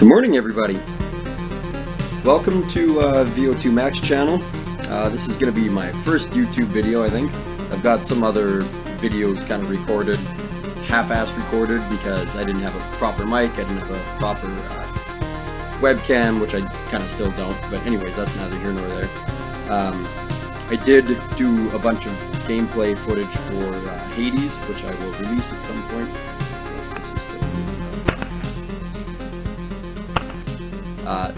Good morning, everybody. Welcome to VO2 Max channel. This is going to be my first YouTube video, I think. I've got some other videos kind of recorded, half-assed recorded, because I didn't have a proper mic, I didn't have a proper webcam, which I kind of still don't, but anyways, that's neither here nor there. I did do a bunch of gameplay footage for Hades, which I will release at some point.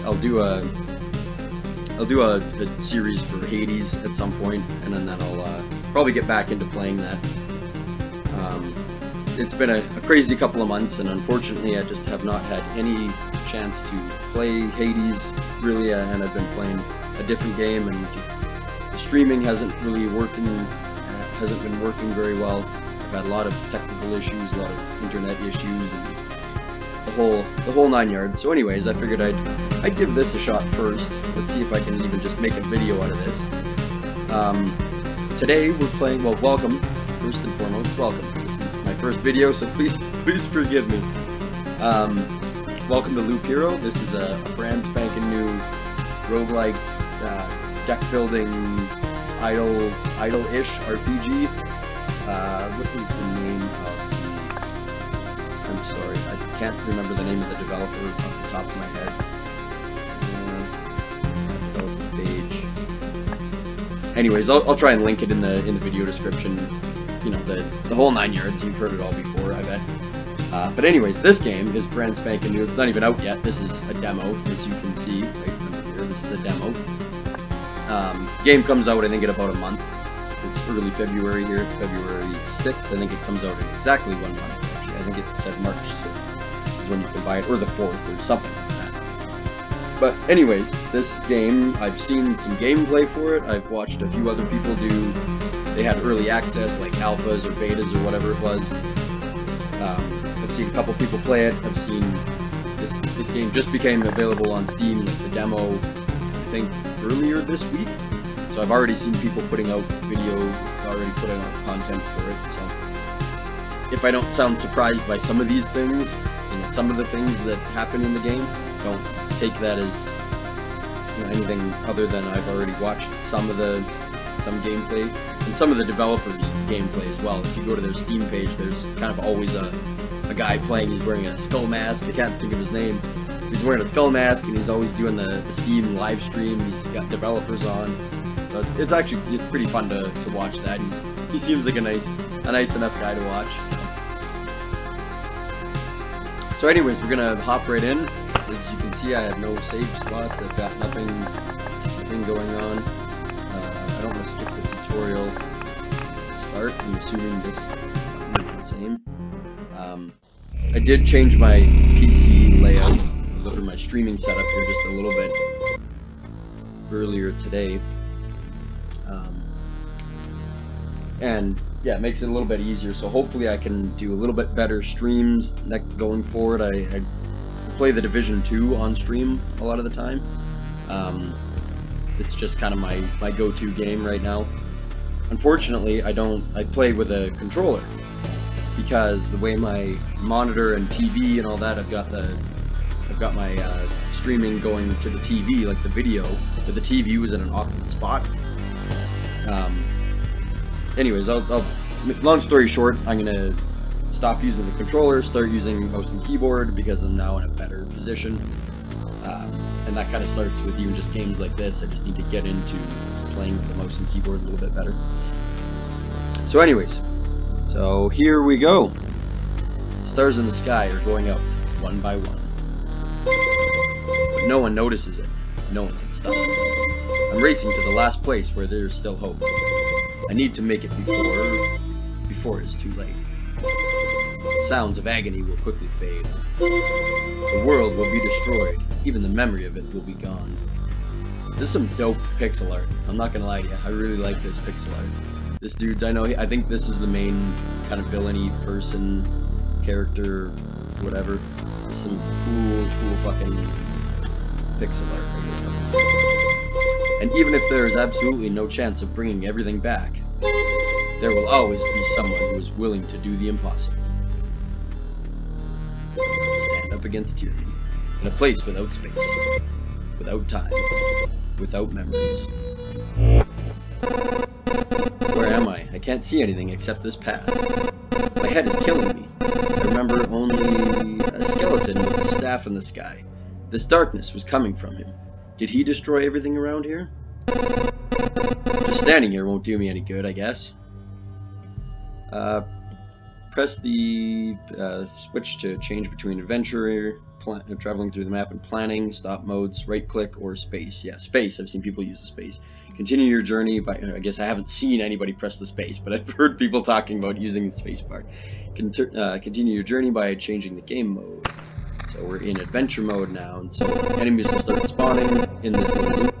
I'll do a series for Hades at some point, and then I'll probably get back into playing that. It's been a crazy couple of months, and unfortunately I just have not had any chance to play Hades, really, and I've been playing a different game, and the streaming hasn't been working very well. I've had a lot of technical issues, a lot of internet issues, and the whole 9 yards. So anyways, I figured I'd give this a shot first. Let's see if I can even just make a video out of this. Today we're playing, well, welcome, first and foremost, welcome. This is my first video, so please forgive me. Welcome to Loop Hero. This is a brand spanking new roguelike deck building idle-ish RPG. What is the name of I'm sorry, I can't remember the name of the developer off the top of my head. Page. Anyways, I'll try and link it in the video description. You know, the whole 9 yards. You've heard it all before, I bet. But anyways, this game is brand spanking new. It's not even out yet. This is a demo, as you can see right here. This is a demo. Game comes out, I think, in about a month. It's early February here. It's February 6th. I think it comes out in exactly 1 month. I think it said March 6th is when you can buy it, or the 4th, or something like that. But anyways, this game, I've seen some gameplay for it. I've watched a few other people do. They had early access, like alphas or betas or whatever it was. I've seen a couple people play it. I've seen this game just became available on Steam, like the demo, I think earlier this week. So I've already seen people putting out videos, already putting out content for it. So if I don't sound surprised by some of these things, and some of the things that happen in the game, don't take that as anything other than I've already watched some gameplay, and some of the developers' gameplay as well. If you go to their Steam page, there's kind of always a guy playing. He's wearing a skull mask. I can't think of his name. He's wearing a skull mask, and he's always doing the Steam live stream. He's got developers on. So it's pretty fun to watch that. He seems like a nice enough guy to watch. So anyways, we're gonna hop right in. As you can see, I have no save slots. I've got nothing going on. I don't want to skip the tutorial start. I'm assuming this is the same. I did change my PC layout, or my streaming setup here just a little bit earlier today. And yeah, it makes it a little bit easier, so hopefully I can do a little bit better streams going forward. I play the Division 2 on stream a lot of the time. It's just kind of my go-to game right now. Unfortunately, I play with a controller, because the way my monitor and TV and all that, I've got my streaming going to the TV, like the video, but the TV was in an awkward spot. Anyways, long story short, I'm gonna stop using the controller, start using mouse and keyboard, because I'm now in a better position. And that kind of starts with even just games like this. I just need to get into playing with the mouse and keyboard a little bit better. So anyways, so here we go. Stars in the sky are going up one by one. But no one notices it. No one can stop it. I'm racing to the last place where there's still hope. I need to make it before it is too late. Sounds of agony will quickly fade. The world will be destroyed. Even the memory of it will be gone. This is some dope pixel art. I'm not gonna lie to you. I really like this pixel art. This dude, I think this is the main kind of villainy person, character, whatever. This is some cool fucking pixel art right here. And even if there is absolutely no chance of bringing everything back, there will always be someone who is willing to do the impossible. Stand up against tyranny. In a place without space, without time, without memories. Where am I? I can't see anything except this path. My head is killing me. I remember only a skeleton with a staff in the sky. This darkness was coming from him. Did he destroy everything around here? Just standing here won't do me any good, I guess. Press the switch to change between adventure, traveling through the map, and planning, stop modes, right click, or space. Yeah, space. I've seen people use the space. Continue your journey by, I guess I haven't seen anybody press the space, but I've heard people talking about using the space bar. Continue your journey by changing the game mode. So we're in adventure mode now, and so enemies will start spawning in this little loop.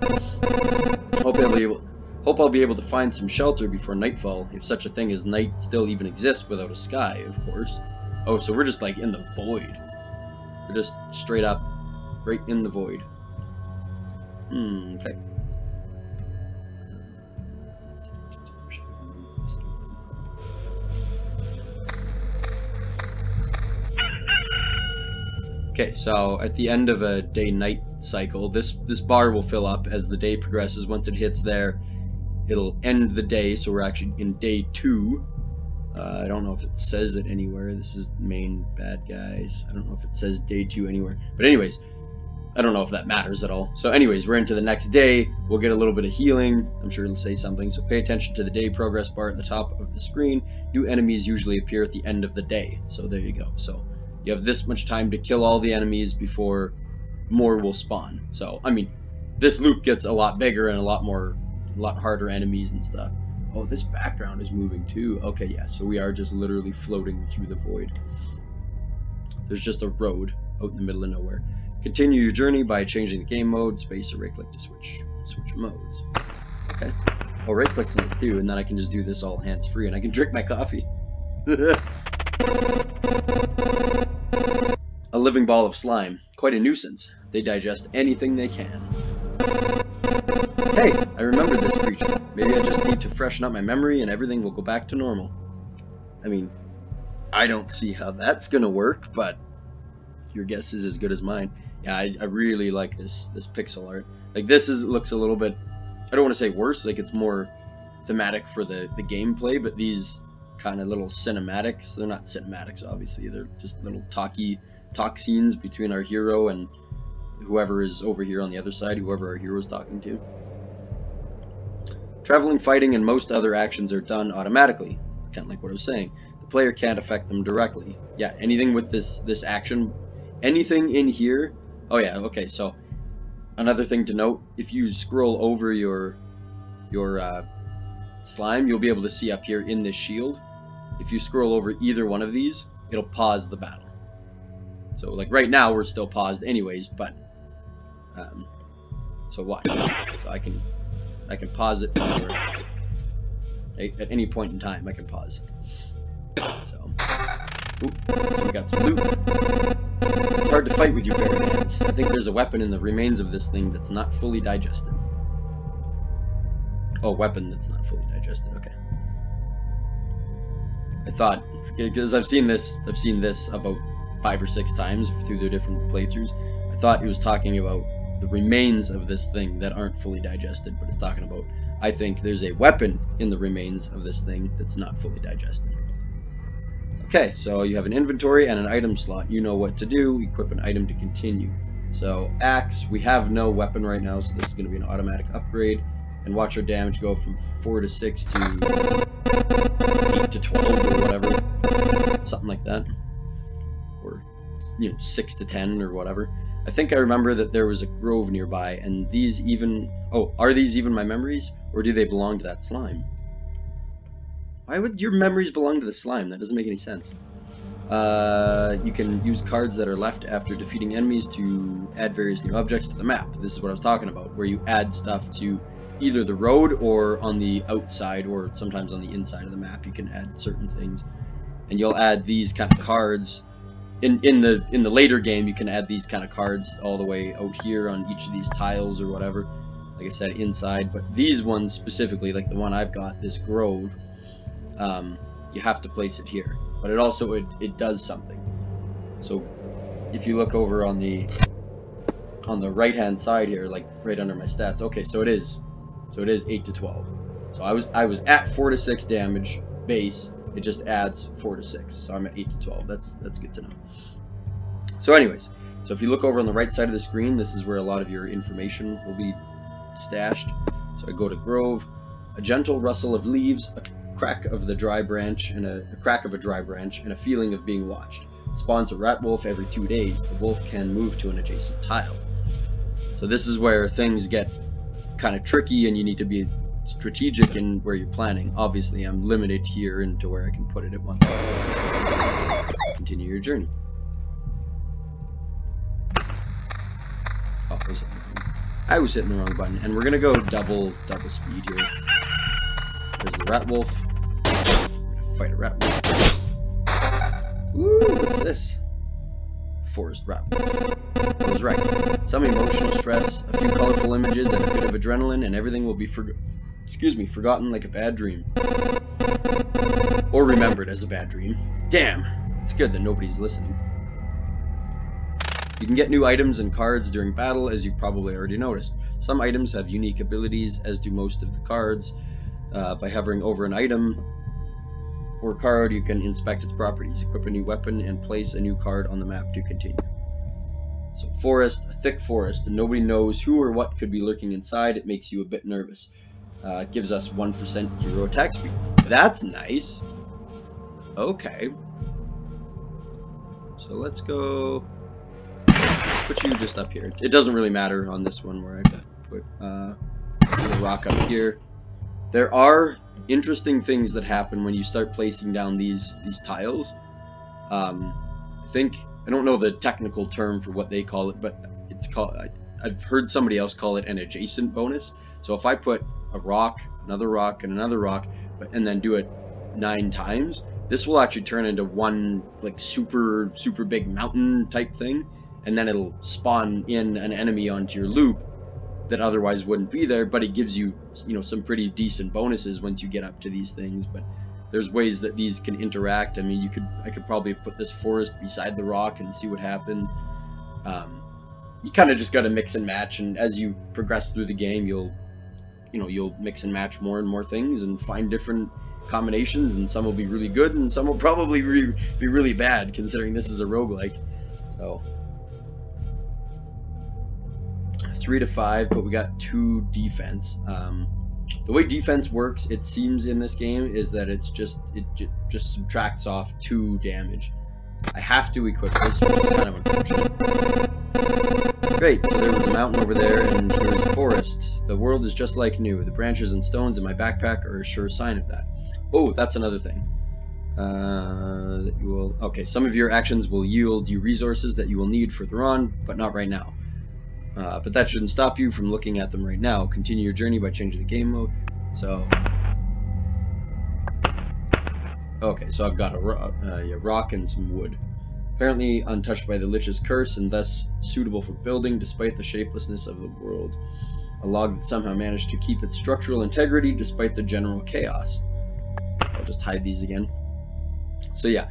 Hope I'll be able to find some shelter before nightfall, if such a thing as night still even exists without a sky, of course. Oh, so we're just like in the void. We're just straight up, right in the void. Okay. Okay, so at the end of a day-night cycle, this bar will fill up as the day progresses. Once it hits there, it'll end the day, so we're actually in day 2. I don't know if it says it anywhere. This is the main bad guys. I don't know if it says day 2 anywhere. But anyways, I don't know if that matters at all. So anyways, we're into the next day. We'll get a little bit of healing. I'm sure it'll say something. So pay attention to the day progress bar at the top of the screen. New enemies usually appear at the end of the day. So there you go. So you have this much time to kill all the enemies before more will spawn. So, I mean, this loop gets a lot bigger and a lot harder enemies and stuff. Oh, this background is moving too. Okay, yeah, so we are just literally floating through the void. There's just a road out in the middle of nowhere. Continue your journey by changing the game mode, space or right click to switch modes. Okay. Oh, right click's nice too, and then I can just do this all hands-free and I can drink my coffee. A living ball of slime. Quite a nuisance. They digest anything they can. Hey, I remembered this creature. Maybe I just need to freshen up my memory and everything will go back to normal. I mean, I don't see how that's gonna work, but your guess is as good as mine. Yeah, I really like this pixel art. Like, looks a little bit, I don't want to say worse, like it's more thematic for the gameplay, but these kind of little cinematics, they're not cinematics obviously, they're just little talk scenes between our hero and whoever is over here on the other side, whoever our hero is talking to. Traveling, fighting, and most other actions are done automatically. It's kind of like what I was saying. The player can't affect them directly. Yeah, anything with this action, anything in here. Oh yeah, okay, so another thing to note, if you scroll over your slime, you'll be able to see up here in this shield. If you scroll over either one of these, it'll pause the battle. So like right now we're still paused anyways, but so watch. So I can pause it at any point in time. I can pause. So we got some loot. It's hard to fight with your bare hands. I think there's a weapon in the remains of this thing that's not fully digested. Oh, weapon that's not fully digested. Okay. I thought, because I've seen this about 5 or 6 times through their different playthroughs. I thought he was talking about the remains of this thing that aren't fully digested, but it's talking about, I think there's a weapon in the remains of this thing that's not fully digested. Okay, so you have an inventory and an item slot. You know what to do. Equip an item to continue. So axe, we have no weapon right now, so this is going to be an automatic upgrade. And watch our damage go from 4 to 6 to 8 to 12 or whatever, something like that, or 6 to 10 or whatever. I think I remember that there was a grove nearby, and these even, are these even my memories, or do they belong to that slime? Why would your memories belong to the slime? That doesn't make any sense. You can use cards that are left after defeating enemies to add various new objects to the map. This is what I was talking about, where you add stuff to either the road or on the outside, or sometimes on the inside of the map you can add certain things. And you'll add these kind of cards. In the later game you can add these kind of cards all the way out here on each of these tiles or whatever. Like I said, inside. But these ones specifically, like the one I've got, this grove, you have to place it here. But it also, it does something. So if you look over on the on the right hand side here, like right under my stats. Okay, so it is 8 to 12. So I was at 4 to 6 damage base. It just adds 4 to 6. So I'm at 8 to 12. That's good to know. So anyways, so if you look over on the right side of the screen, this is where a lot of your information will be stashed. So I go to Grove, a gentle rustle of leaves, a crack of the dry branch, and a crack of a dry branch, and a feeling of being watched. Spawns a rat wolf every 2 days. The wolf can move to an adjacent tile. So this is where things get kind of tricky, and you need to be strategic in where you're planning. Obviously, I'm limited here into where I can put it at once. Continue your journey. Oh, I was hitting the wrong button, and we're gonna go double speed here. There's the rat wolf. We're gonna fight a rat wolf. Ooh, what's this? Forest rat wolf. I was right. Some emotional stress, a few colorful images, and a bit of adrenaline, and everything will be forgotten like a bad dream. Or remembered as a bad dream. Damn, it's good that nobody's listening. You can get new items and cards during battle, as you've probably already noticed. Some items have unique abilities, as do most of the cards. By hovering over an item or card, you can inspect its properties, equip a new weapon, and place a new card on the map to continue. So forest, a thick forest, and nobody knows who or what could be lurking inside. It makes you a bit nervous. It gives us 1% hero attack speed. That's nice. Okay. So let's go put you just up here. It doesn't really matter on this one where I put the rock up here. There are interesting things that happen when you start placing down these tiles. I don't know the technical term for what they call it, but it's called, I've heard somebody else call it an adjacent bonus. So if I put a rock, another rock, and another rock, and then do it 9 times, this will actually turn into one like super big mountain type thing, and then it'll spawn in an enemy onto your loop that otherwise wouldn't be there, but it gives you, some pretty decent bonuses once you get up to these things. But there's ways that these can interact. I mean, I could probably put this forest beside the rock and see what happens. You kind of just got to mix and match, and as you progress through the game, you'll mix and match more and more things and find different combinations, and some will be really good and some will probably be really bad, considering this is a roguelike. So 3 to 5, but we got 2 defense. The way defense works, it seems in this game, is that it just subtracts off 2 damage. I have to equip this, which is kind of unfortunate. Great, so there was a mountain over there, and there was a forest. The world is just like new. The branches and stones in my backpack are a sure sign of that. Oh, that's another thing. That you will. Okay, some of your actions will yield you resources that you will need further on, but not right now. But that shouldn't stop you from looking at them right now. Continue your journey by changing the game mode. So, okay, so I've got a rock and some wood. Apparently untouched by the Lich's curse and thus suitable for building despite the shapelessness of the world. A log that somehow managed to keep its structural integrity despite the general chaos. I'll just hide these again. So yeah,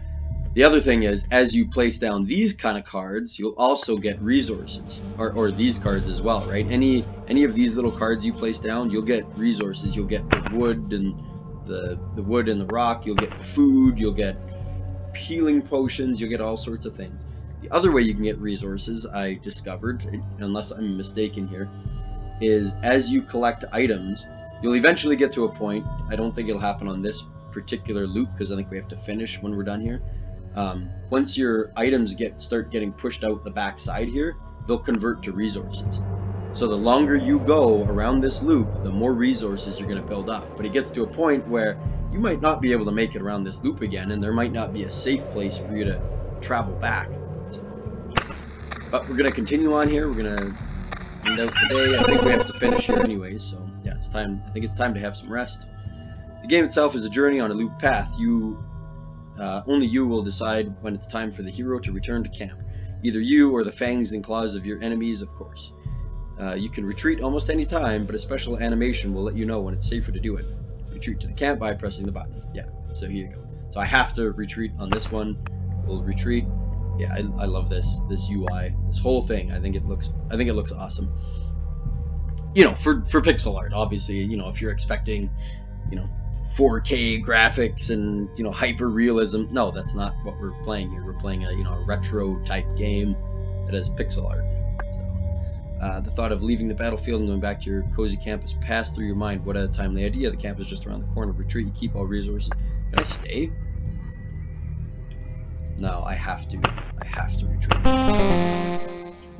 the other thing is, as you place down these kind of cards, you'll also get resources, or these cards as well, right? Any of these little cards you place down, you'll get resources. You'll get the wood and the wood and the rock. You'll get the food. You'll get healing potions. You'll get all sorts of things. The other way you can get resources, I discovered, unless I'm mistaken here, is as you collect items, you'll eventually get to a point. I don't think it'll happen on this particular loop because I think we have to finish when we're done here. Once your items start getting pushed out the back side here, they'll convert to resources. So the longer you go around this loop, the more resources you're going to build up. But it gets to a point where you might not be able to make it around this loop again, and there might not be a safe place for you to travel back. So, but we're going to continue on here. We're going to end out today. I think we have to finish here anyways, so yeah, it's time. I think it's time to have some rest. The game itself is a journey on a loop path. Only you will decide when it's time for the hero to return to camp. Either you or the fangs and claws of your enemies, of course. You can retreat almost any time, but a special animation will let you know when it's safer to do it. Retreat to the camp by pressing the button. Yeah, so here you go. So I have to retreat on this one. We'll retreat. Yeah, I love this UI, this whole thing. I think it looks awesome. You know, for pixel art, obviously, you know, if you're expecting, you know, 4K graphics and, you know, hyper realism, no, that's not what we're playing here. We're playing a, you know, a retro type game that has pixel art. So, the thought of leaving the battlefield and going back to your cozy campus passed through your mind. What a timely idea! The camp is just around the corner. Retreat. You keep all resources. Can I stay? No, I have to. I have to retreat.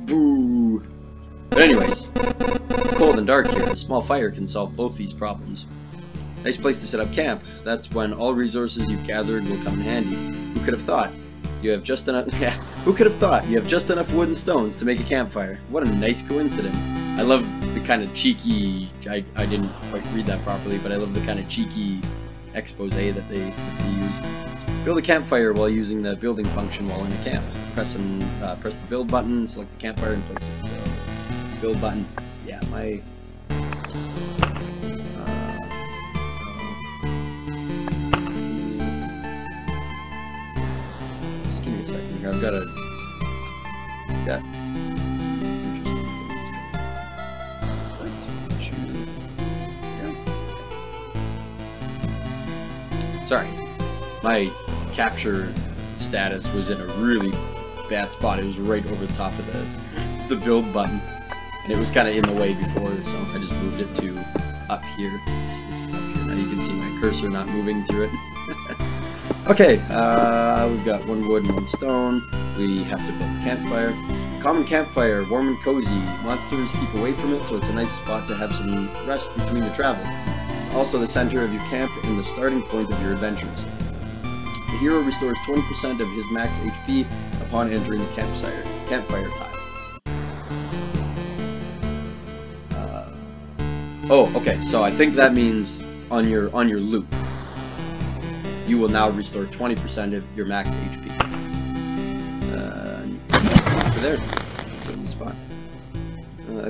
Boo! But anyways, it's cold and dark here. A small fire can solve both these problems. Nice place to set up camp. That's when all resources you've gathered will come in handy. Who could have thought? You have just enough. Yeah. Who could have thought? You have just enough wood and stones to make a campfire. What a nice coincidence. I love the kind of cheeky. I didn't quite read that properly, but I love the kind of cheeky expose that they use. Build a campfire while using the building function while in a camp. Press the build button, select the campfire, and place it. So, build button. Yeah, my. Just give me a second here. I've got a. Yeah. Sorry, my capture status was in a really bad spot. It was right over the top of the build button, and it was kind of in the way before, so I just moved it to up here. It's up here now. You can see my cursor not moving through it. Okay, we've got 1 wood and 1 stone. We have to build a campfire. Common campfire, warm and cozy. Monsters keep away from it, so it's a nice spot to have some rest between your travels. Also the center of your camp and the starting point of your adventures. The hero restores 20% of his max HP upon entering the campfire tile. Oh, okay. So I think that means on your loop, you will now restore 20% of your max HP. Over there, so in the spot.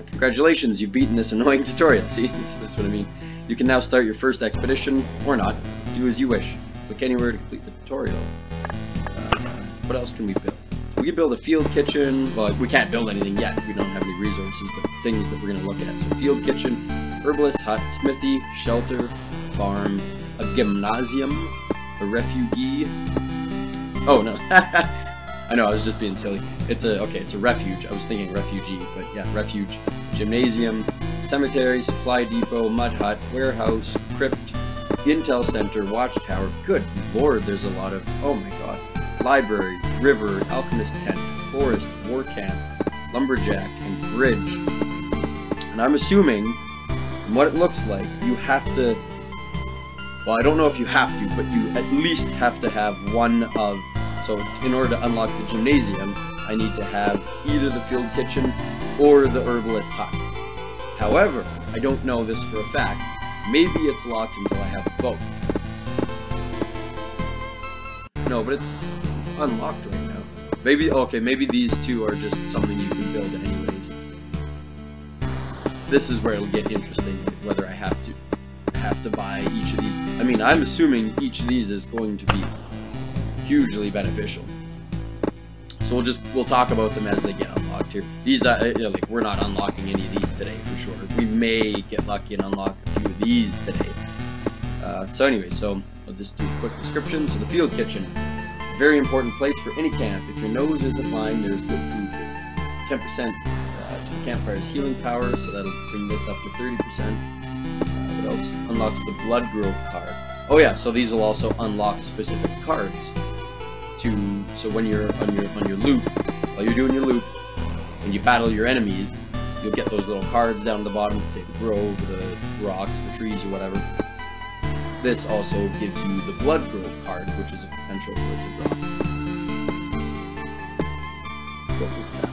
Congratulations, you've beaten this annoying tutorial. See, that's what I mean. You can now start your first expedition, or not. Do as you wish. Click anywhere to complete the tutorial. What else can we build? We can build a field kitchen. Well, we can't build anything yet. We don't have any resources, but things that we're going to look at. So field kitchen, herbalist hut, smithy, shelter, farm, a gymnasium, a refugee. Oh, no. I know, I was just being silly. It's a refuge. I was thinking refugee, but yeah, refuge, gymnasium, cemetery, supply depot, mud hut, warehouse, crypt, intel center, watchtower. Good lord, there's a lot of, oh my god. Library, river, alchemist tent, forest, war camp, lumberjack, and bridge. And I'm assuming, from what it looks like, you have to, well, I don't know if you have to, but you at least have to have one of, so in order to unlock the gymnasium, I need to have either the field kitchen or the herbalist hut. However, I don't know this for a fact. Maybe it's locked until I have both. No, but it's unlocked right now. Maybe, okay, maybe these two are just something you can build anyways. This is where it'll get interesting, whether I have to buy each of these. I mean, I'm assuming each of these is going to be hugely beneficial. So we'll talk about them as they get unlocked here. These, you know, like, we're not unlocking any of these today for sure. We may get lucky and unlock a few of these today. So anyway, so I'll just do a quick description. So the field kitchen, very important place for any camp. If your nose isn't lined, there's good food here. 10% to the campfire's healing power, so that'll bring this up to 30%. What else? Unlocks the blood growth card. Oh yeah, so these will also unlock specific cards. So when you're on your loop, while you're doing your loop, when you battle your enemies, you'll get those little cards down at the bottom, say the grove, the rocks, the trees, or whatever. This also gives you the blood growth card, which is a potential for it to drop. What was that?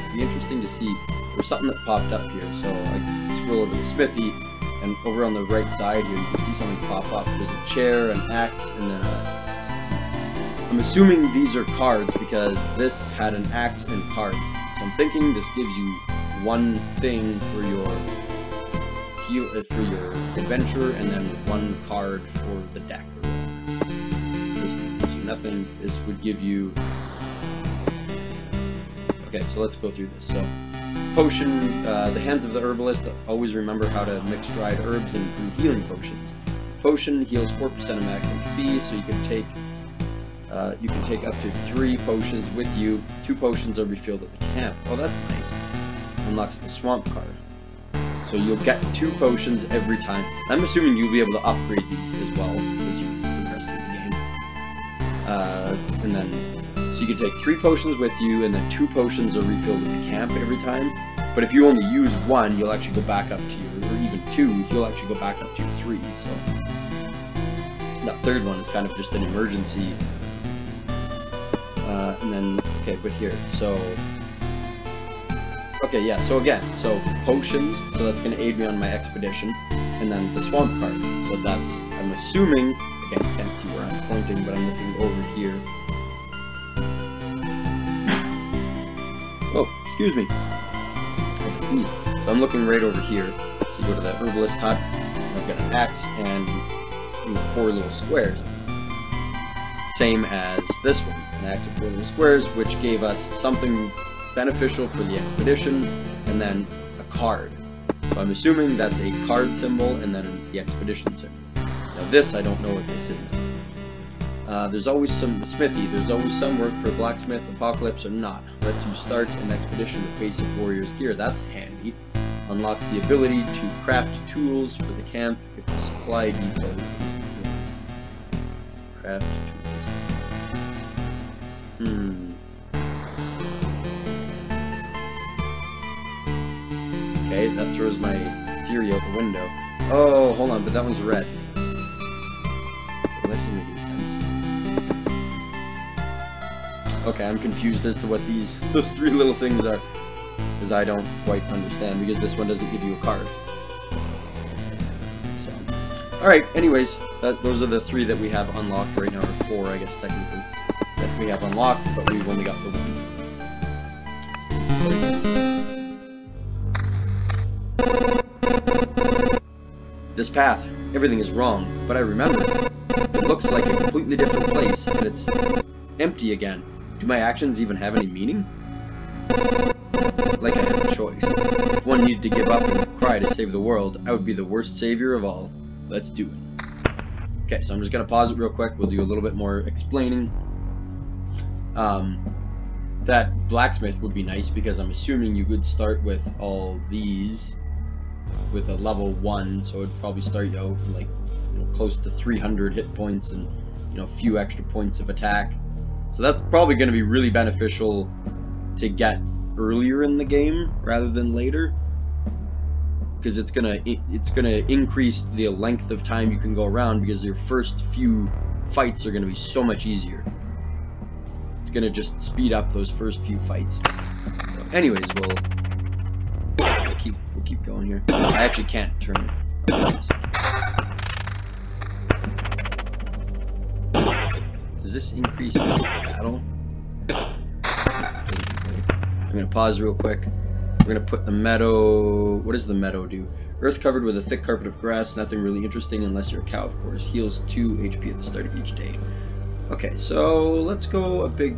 It'd be interesting to see. There's something that popped up here, so I scroll over to the smithy, and over on the right side here, you can see something pop up. There's a chair, an axe, and then I'm assuming these are cards because this had an axe and cards. So I'm thinking this gives you one thing for your adventure, and then one card for the deck. This gives you nothing. This would give you Okay, so let's go through this. So, potion, the hands of the herbalist, always remember how to mix dried herbs and brew healing potions. Potion heals 4% of max HP, so you can take up to 3 potions with you. 2 potions are refilled at the camp. Oh, that's nice. Unlocks the swamp card. So you'll get 2 potions every time. I'm assuming you'll be able to upgrade these as well as you progress through the game. And then, so you can take 3 potions with you, and then 2 potions are refilled at the camp every time. But if you only use 1, you'll actually go back up to your, or even 2, you'll actually go back up to 3. So that third one is kind of just an emergency. And then, okay, but here, so, okay, yeah, so again, so potions, so that's going to aid me on my expedition, and then the swamp card, so that's, I'm assuming, again, you can't see where I'm pointing, but I'm looking over here. Oh, excuse me, I had to sneeze. So I'm looking right over here, so you go to that herbalist hut, I've got an axe, and 4 little squares, same as this one. An axe of 4 little squares, which gave us something beneficial for the expedition, and then a card. So I'm assuming that's a card symbol, and then the expedition symbol. Now this, I don't know what this is. There's always some smithy, there's always some work for blacksmith, apocalypse, or not. Lets you start an expedition with basic warrior's gear. That's handy. Unlocks the ability to craft tools for the camp if the supply depot. Craft tools. Okay, that throws my theory out the window. Oh, hold on, but that one's red. That doesn't make any sense. Okay, I'm confused as to what those 3 little things are, because I don't quite understand, because this one doesn't give you a card. So, alright, anyways, those are the 3 that we have unlocked right now, or 4, I guess, technically. That we have unlocked, but we've only got the 1. This path, everything is wrong, but I remember. It looks like a completely different place, and it's empty again. Do my actions even have any meaning? Like I have a choice. If one needed to give up and cry to save the world, I would be the worst savior of all. Let's do it. Okay, so I'm just going to pause it real quick. We'll do a little bit more explaining. That blacksmith would be nice, because I'm assuming you would start with all these with a level 1, so it'd probably start you out like, close to 300 hit points and a few extra points of attack. So that's probably going to be really beneficial to get earlier in the game rather than later, because it's gonna increase the length of time you can go around, because your first few fights are going to be so much easier. It's gonna just speed up those first few fights. So anyways, we'll keep going here. I actually can't turn it. Does this increase battle? I'm gonna pause real quick. We're gonna put the meadow. What does the meadow do? Earth covered with a thick carpet of grass. Nothing really interesting unless you're a cow, of course. Heals 2 HP at the start of each day. Okay, so let's go a big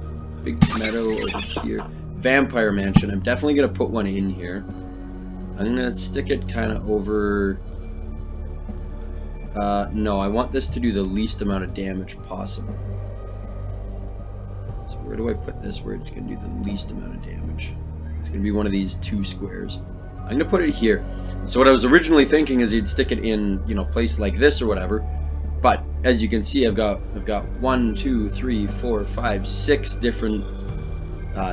meadow over here. Vampire Mansion. I'm definitely going to put one in here. I'm going to stick it kind of over... no, I want this to do the least amount of damage possible. So where do I put this where it's going to do the least amount of damage? It's going to be one of these 2 squares. I'm going to put it here. So what I was originally thinking is you'd stick it in, a place like this or whatever. But as you can see, I've got 1, 2, 3, 4, 5, 6 different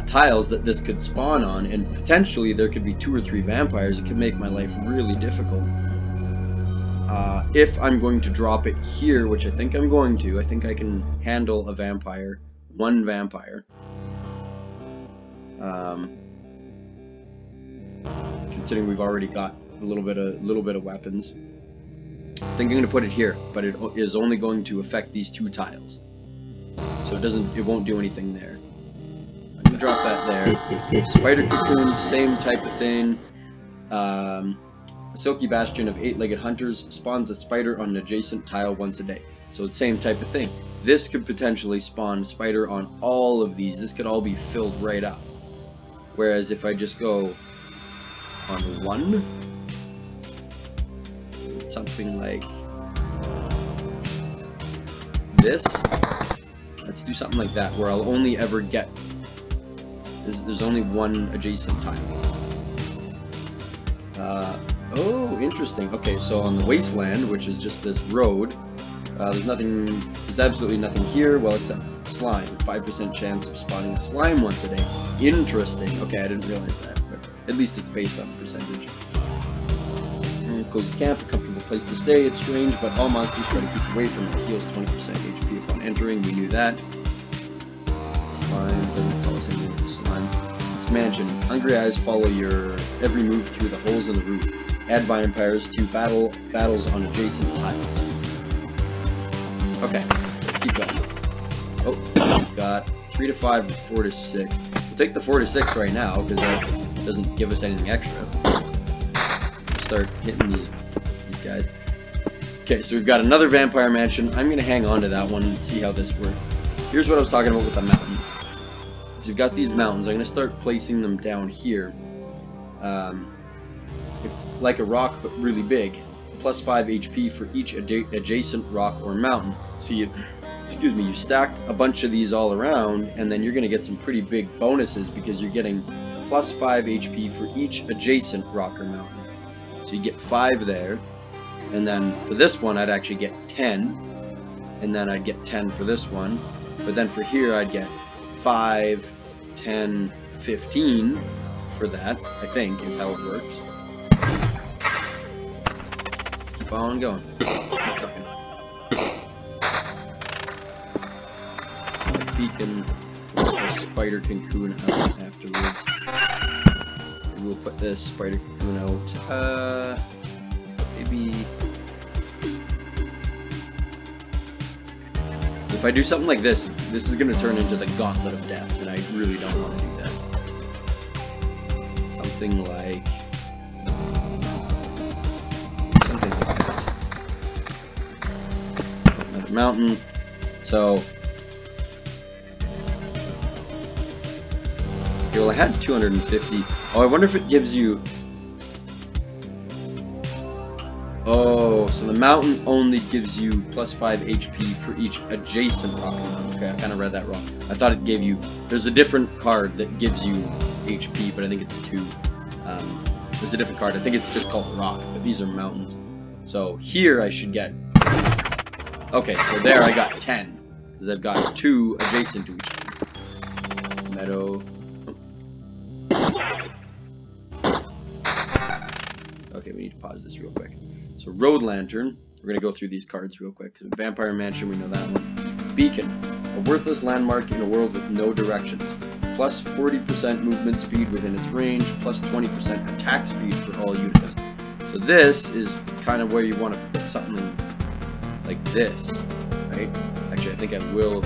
tiles that this could spawn on, and potentially there could be 2 or 3 vampires. It could make my life really difficult. If I'm going to drop it here, which I think I'm going to, I think I can handle a vampire, 1 vampire. Considering we've already got a little bit of weapons. I think I'm going to put it here, but it is only going to affect these 2 tiles. So it won't do anything there. I'm going to drop that there. Spider cocoon, same type of thing. A silky bastion of 8-legged hunters spawns a spider on an adjacent tile once a day. So it's the same type of thing. This could potentially spawn spider on all of these. This could all be filled right up. Whereas if I just go on 1, something like this, let's do something like that, where I'll only ever get, there's only one adjacent tile. Oh, interesting. Okay, so on the wasteland, which is just this road, there's absolutely nothing here, well, except slime. 5% chance of spotting a slime once a day. Interesting. Okay, I didn't realize that, but at least it's based on percentage. Cozy camp, a comfortable place to stay. It's strange, but all monsters try to keep away from it. Heals 20% HP upon entering. We knew that. Slime doesn't tell us anything about slime. This mansion. Hungry eyes follow your every move through the holes in the roof. Add vampires to battles on adjacent tiles. Okay, let's keep going. Oh, we've got 3 to 5 and 4 to 6. We'll take the 4 to 6 right now, because that doesn't give us anything extra. We'll start hitting these guys. Okay, so we've got another vampire mansion. I'm going to hang on to that one and see how this works. Here's what I was talking about with the mountains. So we've got these mountains. I'm going to start placing them down here. It's like a rock, but really big. Plus 5 HP for each adjacent rock or mountain. So you stack a bunch of these all around, and then you're going to get some pretty big bonuses because you're getting plus 5 HP for each adjacent rock or mountain. So you get 5 there, and then for this one I'd actually get 10, and then I'd get 10 for this one, but then for here I'd get 5, 10, 15 for that, I think is how it works. Let's keep on going. Beacon, we'll put the spider cocoon out afterwards. And we'll put this spider cocoon out, maybe... So if I do something like this, this is going to turn into the Gauntlet of Death, and I really don't want to do that. Something like that. Another mountain. So... well, I had 250. Oh, I wonder if it gives you... Oh, so the mountain only gives you plus 5 HP for each adjacent rock. Okay, I kind of read that wrong. I thought it gave you... There's a different card that gives you HP, but I think it's 2. There's a different card. I think it's just called rock, but these are mountains. So here I should get... Okay, so there I got 10, because I've got 2 adjacent to each other. Meadow... Okay, we need to pause this real quick. So, Road Lantern. We're going to go through these cards real quick. So, Vampire Mansion, we know that one. Beacon. A worthless landmark in a world with no directions. Plus 40% movement speed within its range. Plus 20% attack speed for all units. So, this is kind of where you want to put something like this. Right? Actually, I think I will.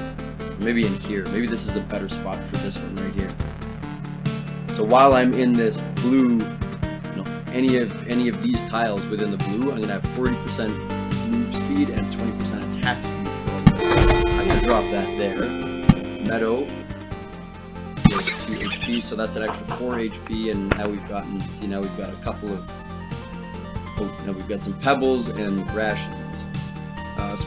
Maybe in here. Maybe this is a better spot for this one right here. So, while I'm in this blue... Any of these tiles within the blue, I'm going to have 40% move speed and 20% attack speed. I'm going to drop that there. Meadow is 2 HP, so that's an extra 4 HP, and now we've gotten, see, now we've got a couple of, oh, now we've got some pebbles and rations.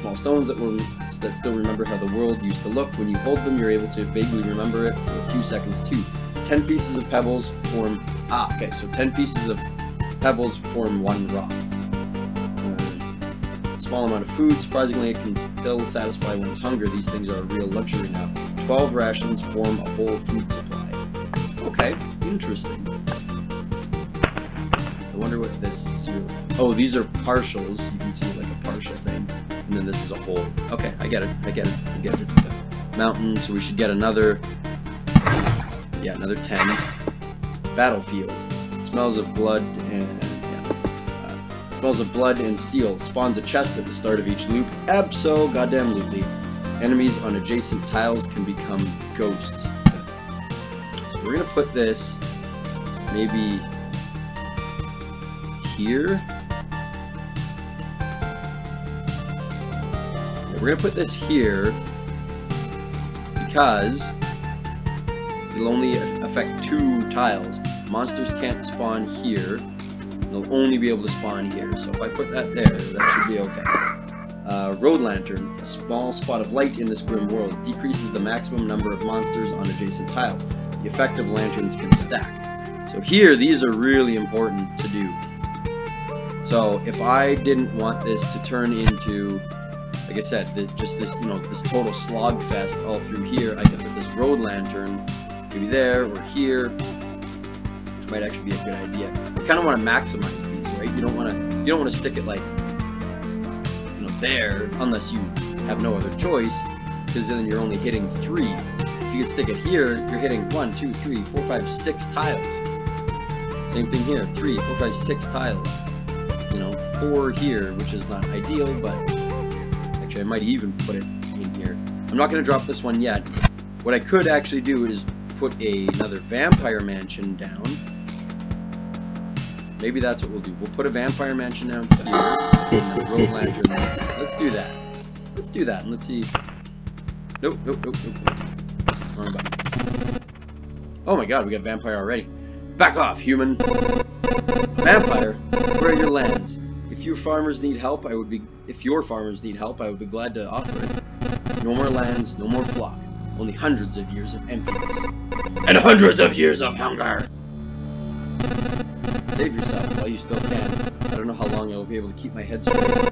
Small stones that still remember how the world used to look. When you hold them, you're able to vaguely remember it for a few seconds too. 10 pieces of pebbles form, okay, so 10 pieces of pebbles form 1 rock. A small amount of food, surprisingly it can still satisfy one's hunger. These things are a real luxury now. 12 rations form a whole food supply. Okay, interesting. I wonder what this is. Oh, these are partials. You can see like a partial thing. And then this is a whole. Okay, I get it. Mountain, so we should get another, yeah, another 10. Battlefield. Smells of blood and steel. Spawns a chest at the start of each loop. Abso-goddamn-lutely. Enemies on adjacent tiles can become ghosts. So we're gonna put this maybe here. We're gonna put this here because It'll only affect 2 tiles. Monsters can't spawn here. They'll only be able to spawn here. So if I put that there, that should be okay. Road Lantern. A small spot of light in this grim world decreases the maximum number of monsters on adjacent tiles. The effective lanterns can stack. So here, these are really important to do. So if I didn't want this to turn into, like I said, just this, you know, this total slog fest all through here, I could put this road lantern maybe there or here, which might actually be a good idea. You kind of want to maximize these, right? You don't want to stick it like, you know, there, unless you have no other choice, because then you're only hitting 3. If you could stick it here, you're hitting 1, 2, 3, 4, 5, 6 tiles. Same thing here, 3, 4, 5, 6 tiles. You know, 4 here, which is not ideal, but actually I might even put it in here. I'm not going to drop this one yet. What I could actually do is put another vampire mansion down. Maybe that's what we'll do. We'll put a vampire mansion down here, and a road lantern there. Let's do that. Let's do that, and let's see. Nope, nope, nope, nope, nope. Wrong button. Oh my god, we got vampire already. Back off, human! Vampire, where are your lands? If your farmers need help, I would be glad to offer it. No more lands, no more flock. Only hundreds of years of emptiness. And hundreds of years of hunger! Save yourself while you still can. I don't know how long I will be able to keep my head straight.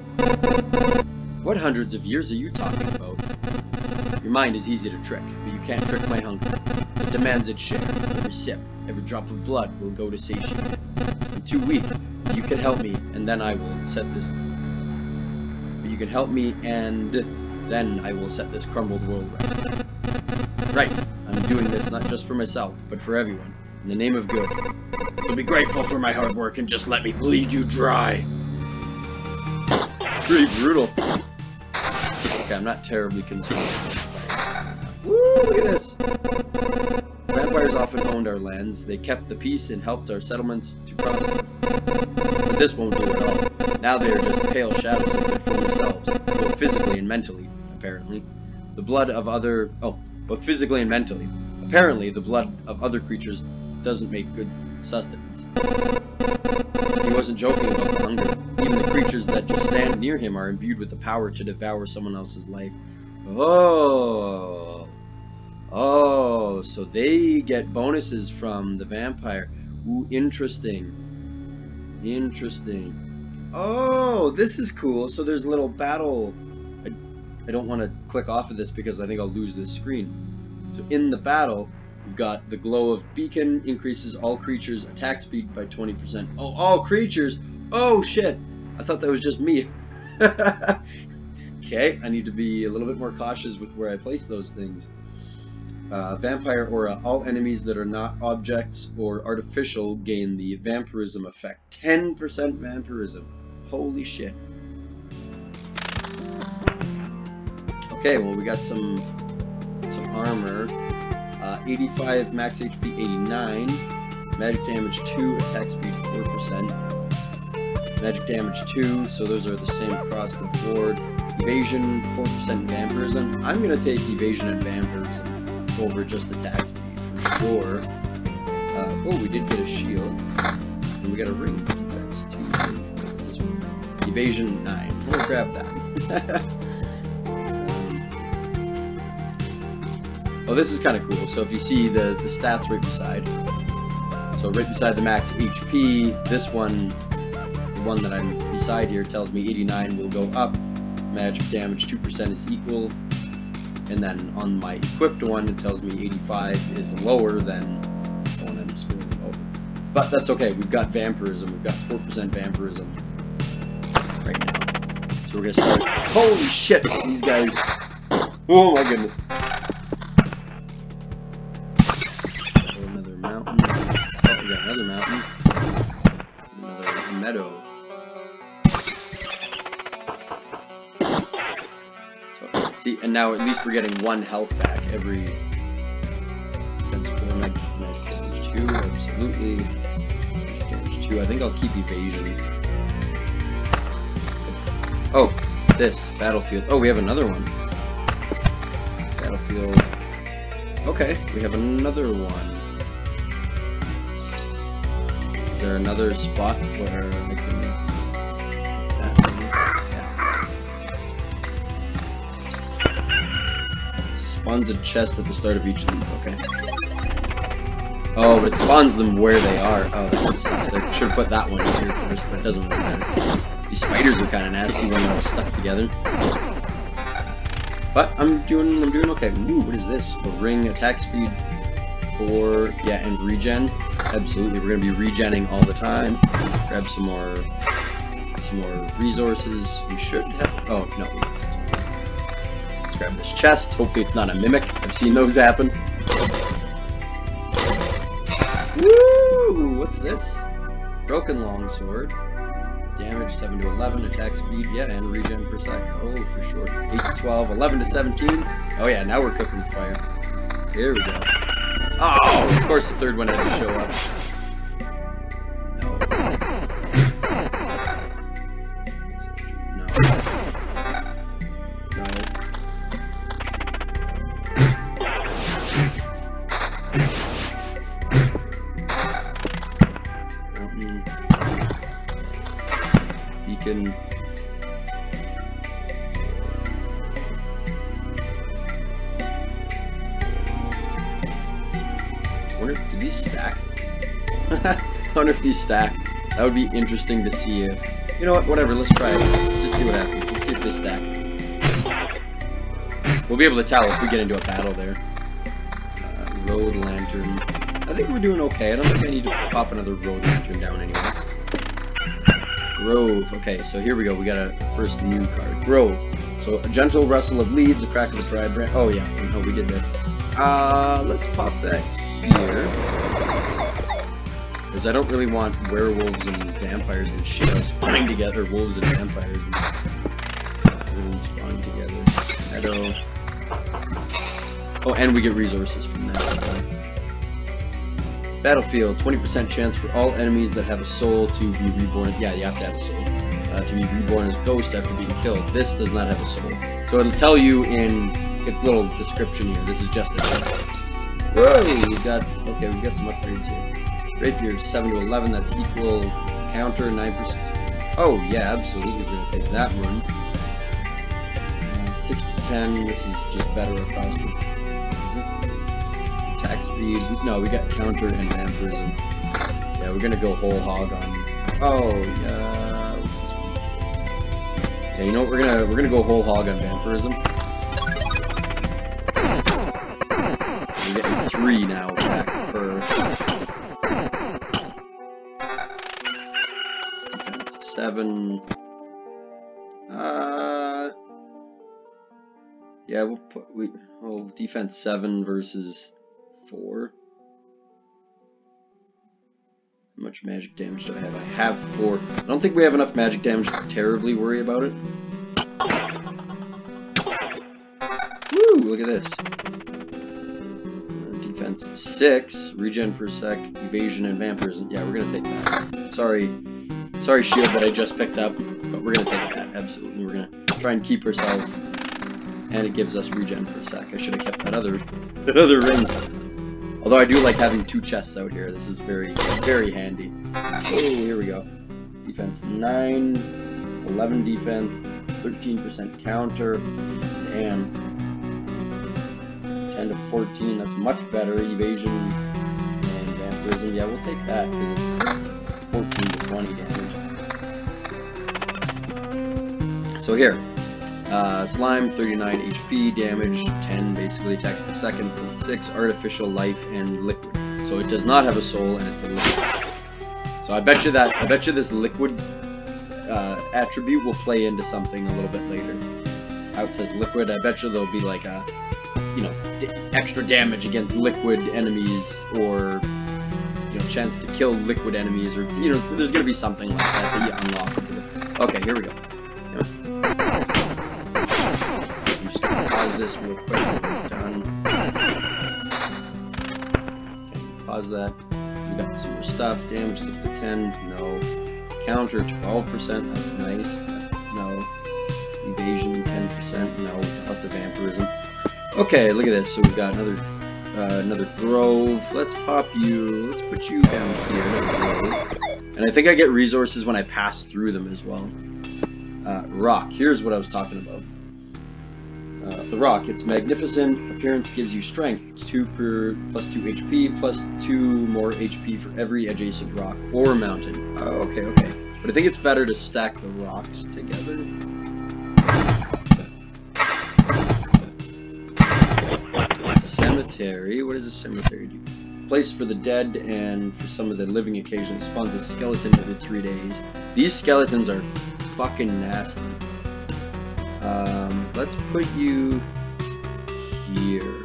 What hundreds of years are you talking about? Your mind is easy to trick, but you can't trick my hunger. It demands its share. Every sip, every drop of blood will go to satiate. I'm too weak. But you can help me, and then I will set this. But you can help me, and then I will set this crumbled world right. Right. I'm doing this not just for myself, but for everyone, in the name of good. So be grateful for my hard work and just let me bleed you dry. Pretty brutal. Okay, I'm not terribly concerned. Woo! Look at this. Vampires often owned our lands. They kept the peace and helped our settlements to prosper. But this won't do at all. Now they are just pale shadows of it for themselves, both physically and mentally, apparently. The blood of other... Oh, both physically and mentally. Apparently, the blood of other creatures doesn't make good sustenance. He wasn't joking about the hunger. Even the creatures that just stand near him are imbued with the power to devour someone else's life. Oh... Oh, so they get bonuses from the vampire. Ooh, interesting. Interesting. Oh, this is cool. So there's a little battle. I don't want to click off of this because I think I'll lose this screen. So in the battle, we've got the glow of beacon increases all creatures' attack speed by 20%. Oh, all creatures? Oh, shit. I thought that was just me. Okay, I need to be a little bit more cautious with where I place those things. Vampire aura. All enemies that are not objects or artificial gain the vampirism effect. 10% vampirism. Holy shit. Okay, well we got some armor. 85 max HP 89. Magic damage 2, attack speed 4%. Magic damage 2, so those are the same across the board. Evasion 4% vampirism. I'm gonna take evasion and vampirism over just attack speed for sure. Oh, we did get a shield. And we got a ring. That's 2. What's this one? Evasion 9. We'll grab that. Oh, this is kind of cool. So if you see the stats right beside. So right beside the max HP, this one, the one that I'm beside here, tells me 89 will go up. Magic damage 2% is equal. And then on my equipped one, it tells me 85 is lower than the one I'm scrolling over. But that's okay, we've got vampirism. We've got 4% vampirism right now. So we're gonna start. Holy shit, these guys. Oh my goodness. Another mountain. Oh, we got another mountain. Another meadow. See, and now at least we're getting 1 health back every defense 4, magic damage 2, absolutely. Magic damage 2, I think I'll keep evasion. Oh, this, battlefield. Oh, we have another one. Battlefield. Okay, we have another one. Is there another spot where I can... Spawns a chest at the start of each loop, okay. Oh, but it spawns them where they are. Oh, that makes sense. I should have put that one here first, but it doesn't really matter. These spiders are kind of nasty when they're all stuck together. But I'm doing okay. Ooh, what is this? A ring, attack speed, 4, yeah, and regen. Absolutely, we're gonna be regenning all the time. Grab some more resources. We should have. Oh no, let's grab this chest. Hopefully, it's not a mimic. I've seen those happen. Woo! What's this? Broken longsword. Damage 7 to 11, attack speed, yeah, and regen per sec. Oh, for sure. 8 to 12, 11 to 17. Oh yeah, now we're cooking with fire. Here we go. Oh, of course the third one had to show up. No. No. Beacon. Wonder, do these stack? I wonder if these stack. That would be interesting to see if... You know what, whatever, let's try it. Let's just see what happens. Let's see if they stack. We'll be able to tell if we get into a battle there. Road lantern. I think we're doing okay. I don't think I need to pop another road lantern down anyway. Grove. Okay, so here we go. We got a first new card. Grove. So a gentle rustle of leaves, a crack of a dry branch. Oh yeah, no, we did this. Let's pop that here. Because I don't really want werewolves and vampires and shit spawning together. Wolves and vampires and spawning together. Meadow. Oh, and we get resources from that. Battlefield, 20% chance for all enemies that have a soul to be reborn. Yeah, you have to have a soul. To be reborn as ghosts after being killed. This does not have a soul. So it'll tell you in its little description here. This is just a test. Whoa! We've got some upgrades here. Rapier, 7 to 11, that's equal. Counter, 9%. Oh, yeah, absolutely. We're going to take that one. 6 to 10, this is just better across the... Attack speed. No, we got counter and vampirism. Yeah, we're gonna go whole hog on. Oh yeah, what's this one? Yeah, you know what? We're gonna go whole hog on vampirism. We're getting 3 now back per. Defense 7. Yeah, we'll put defense 7 versus 4. How much magic damage do I have? I have 4. I don't think we have enough magic damage to terribly worry about it. Woo! Look at this. Defense 6, regen per sec, evasion, and vampirism. Yeah, we're gonna take that. Sorry, shield that I just picked up, but we're gonna take that. Absolutely, we're gonna try and keep ourselves. And it gives us regen per sec. I should have kept that other ring. Although I do like having 2 chests out here. This is very, very handy. Oh, here we go. Defense 9, 11 defense, 13% counter. Damn. 10 to 14, that's much better. Evasion and vampirism. Yeah, we'll take that because it's 14 to 20 damage. So here. Slime, 39 HP, damage, 10 basically, attacks per second, 6 artificial life, and liquid. So it does not have a soul, and it's a liquid. So I bet you this liquid attribute will play into something a little bit later. How it says liquid, I bet you there'll be like a, you know, extra damage against liquid enemies, or, you know, chance to kill liquid enemies, or, you know, there's gonna be something like that that you unlock. Okay, here we go. Pause this real quick when we're done. Okay, pause that. We got some more stuff. Damage 6 to 10. No. Counter 12%. That's nice. No. Evasion 10%. No. Lots of vampirism. Okay, look at this. So we've got another another grove. Let's pop you. Let's put you down here. Another grove. And I think I get resources when I pass through them as well. Rock. Here's what I was talking about. The rock. Its magnificent appearance gives you strength. 2 per plus 2 HP plus 2 more HP for every adjacent rock or mountain. Oh, okay, okay. But I think it's better to stack the rocks together. Cemetery. What does a cemetery do? Place for the dead and for some of the living occasionally spawns a skeleton every 3 days. These skeletons are fucking nasty. Let's put you here.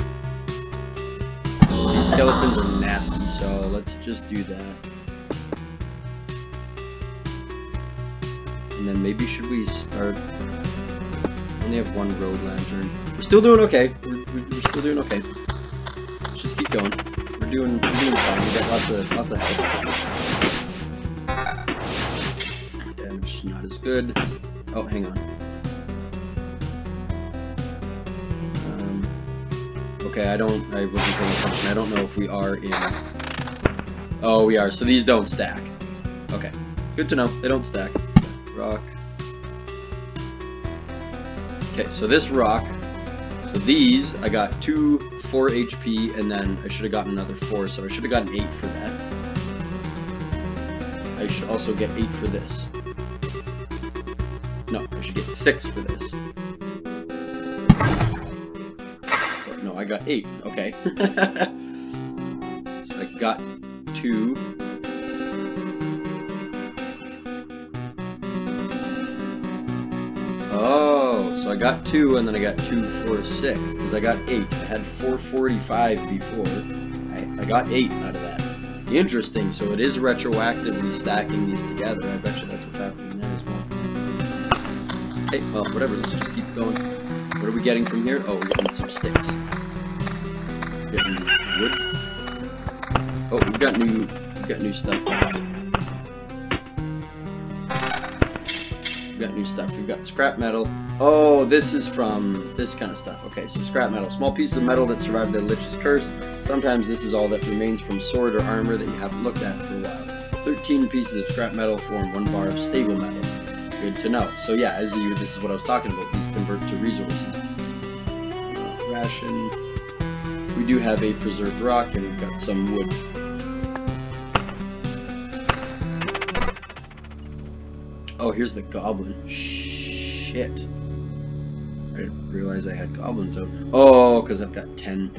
These skeletons are nasty, so let's just do that. And then maybe should we start... Only have 1 road lantern. We're still doing okay. We're still doing okay. Let's just keep going. We're doing fine. We got lots of health. Damage not as good. Oh, hang on. Okay, I wasn't paying attention. I don't know if we are in... Oh, we are. So these don't stack. Okay. Good to know. They don't stack. Rock. Okay, so this rock. So these, I got 2 4 HP, and then I should have gotten another 4, so I should have gotten 8 for that. I should also get 8 for this. No, I should get 6 for this. I got 8. Okay. So I got 2. Oh, so I got 2 and then I got 2, 4, 6 because I got 8. I had 445 before. I got 8 out of that. Interesting. So it is retroactively stacking these together. I bet you that's what's happening there as well. Okay, well, whatever. Let's just keep going. What are we getting from here? Oh, we're getting some sticks. Getting wood. Oh, we've got new stuff. We've got new stuff. We've got scrap metal. Oh, this is from this kind of stuff. Okay, so scrap metal. Small pieces of metal that survive the Lich's curse. Sometimes this is all that remains from sword or armor that you haven't looked at for a while. 13 pieces of scrap metal form 1 bar of stable metal. Good to know. So yeah, this is what I was talking about. These convert to resources. Ration. We do have a preserved rock, and we've got some wood. Oh, here's the goblin. Shit. I didn't realize I had goblins out. Oh, because I've got 10.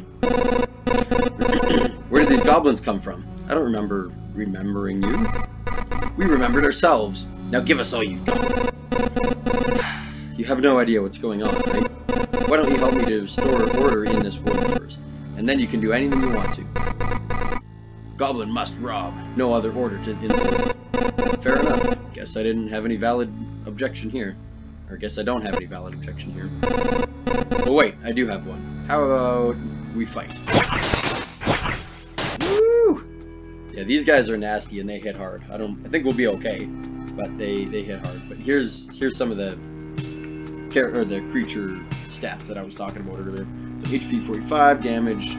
Where did these goblins come from? I don't remember remembering you. We remembered ourselves. Now give us all you've got. You have no idea what's going on, right? Why don't you help me to restore order in this world first? And then you can do anything you want to. Goblin must rob. No other order to input. Fair enough. Guess I didn't have any valid objection here. Or guess I don't have any valid objection here. Oh wait, I do have one. How about we fight? Woo! Yeah, these guys are nasty and they hit hard. I think we'll be okay, but they hit hard. But here's some of the creature stats that I was talking about earlier. So HP 45, damage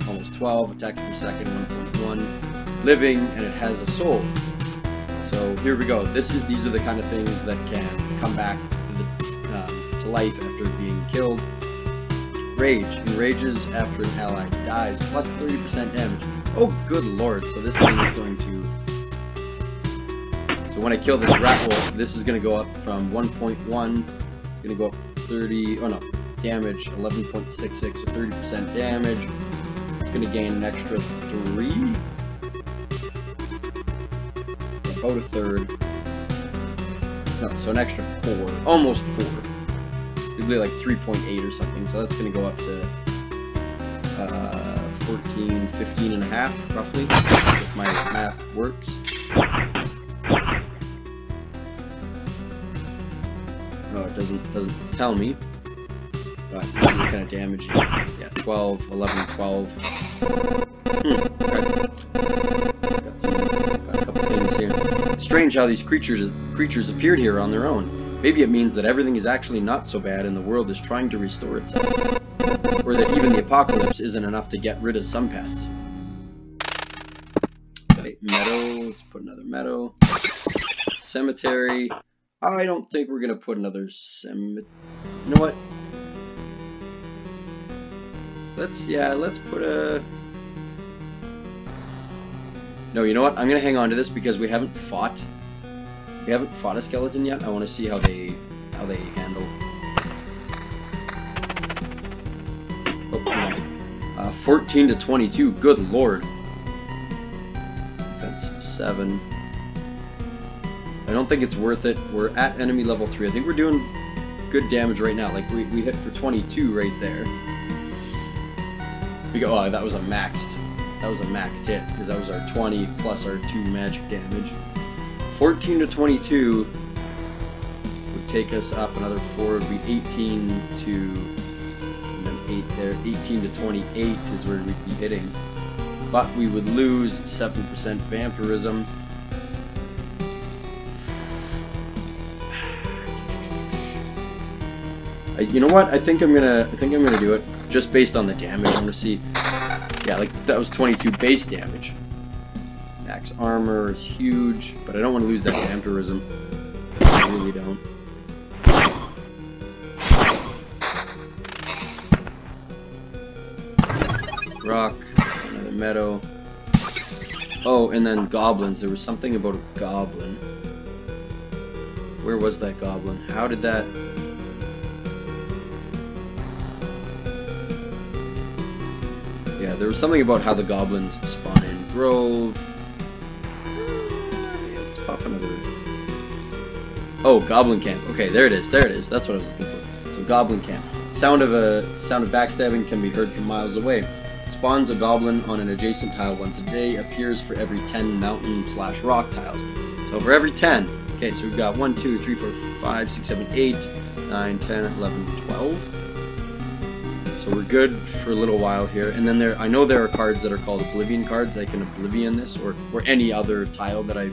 almost 12, attacks per second 1.1, living, and it has a soul. So here we go. These are the kind of things that can come back to life after being killed. Rage enrages after an ally dies, plus 30% damage. Oh, good lord! So this thing is going to. So when I kill this rat wolf, this is going to go up from 1.1. It's going to go up 30. Oh no. Damage 11.66, so 30% damage. It's going to gain an extra 3. About a third. No, so an extra 4. Almost 4. It'd be like 3.8 or something. So that's going to go up to 14, 15 and a half, roughly, if my math works. No, it doesn't tell me. But what kind of damage? Yeah, 12, 11, 12. Okay. Got a couple things here. Strange how these creatures appeared here on their own. Maybe it means that everything is actually not so bad and the world is trying to restore itself. or that even the apocalypse isn't enough to get rid of some pests. Okay, meadow, let's put another meadow. Cemetery, I don't think we're gonna put another cemetery. You know what? Let's put a... No, you know what? I'm gonna hang on to this because we haven't fought a skeleton yet. I want to see how they handle. Oh, 14 to 22. Good lord. Defense 7. I don't think it's worth it. We're at enemy level 3. I think we're doing good damage right now. Like we hit for 22 right there. We go. Oh, that was a maxed hit because that was our 20 plus our 2 magic damage. 14 to 22 would take us up another 4. Would be 18 to, and then 8 there. 18 to 28 is where we'd be hitting, but we would lose 7% vampirism. You know what? I think I'm gonna do it just based on the damage. I'm gonna see. Yeah, like that was 22 base damage. Max armor is huge, but I don't want to lose that vampirism. I really don't. Rock, another meadow. Oh, and then goblins. There was something about a goblin. Where was that goblin? How did that... Yeah, there was something about how the goblins spawn in Grove. Let's pop another... Oh, Goblin Camp. Okay, there it is. There it is. That's what I was looking for. So, Goblin Camp. Sound of backstabbing can be heard from miles away. Spawns a goblin on an adjacent tile once a day. Appears for every 10 mountain/rock tiles. So for every 10. Okay, so we've got 1, 2, 3, 4, 5, 6, 7, 8, 9, 10, 11, 12. So we're good for a little while here. And then I know there are cards that are called Oblivion cards. I can Oblivion this or any other tile that I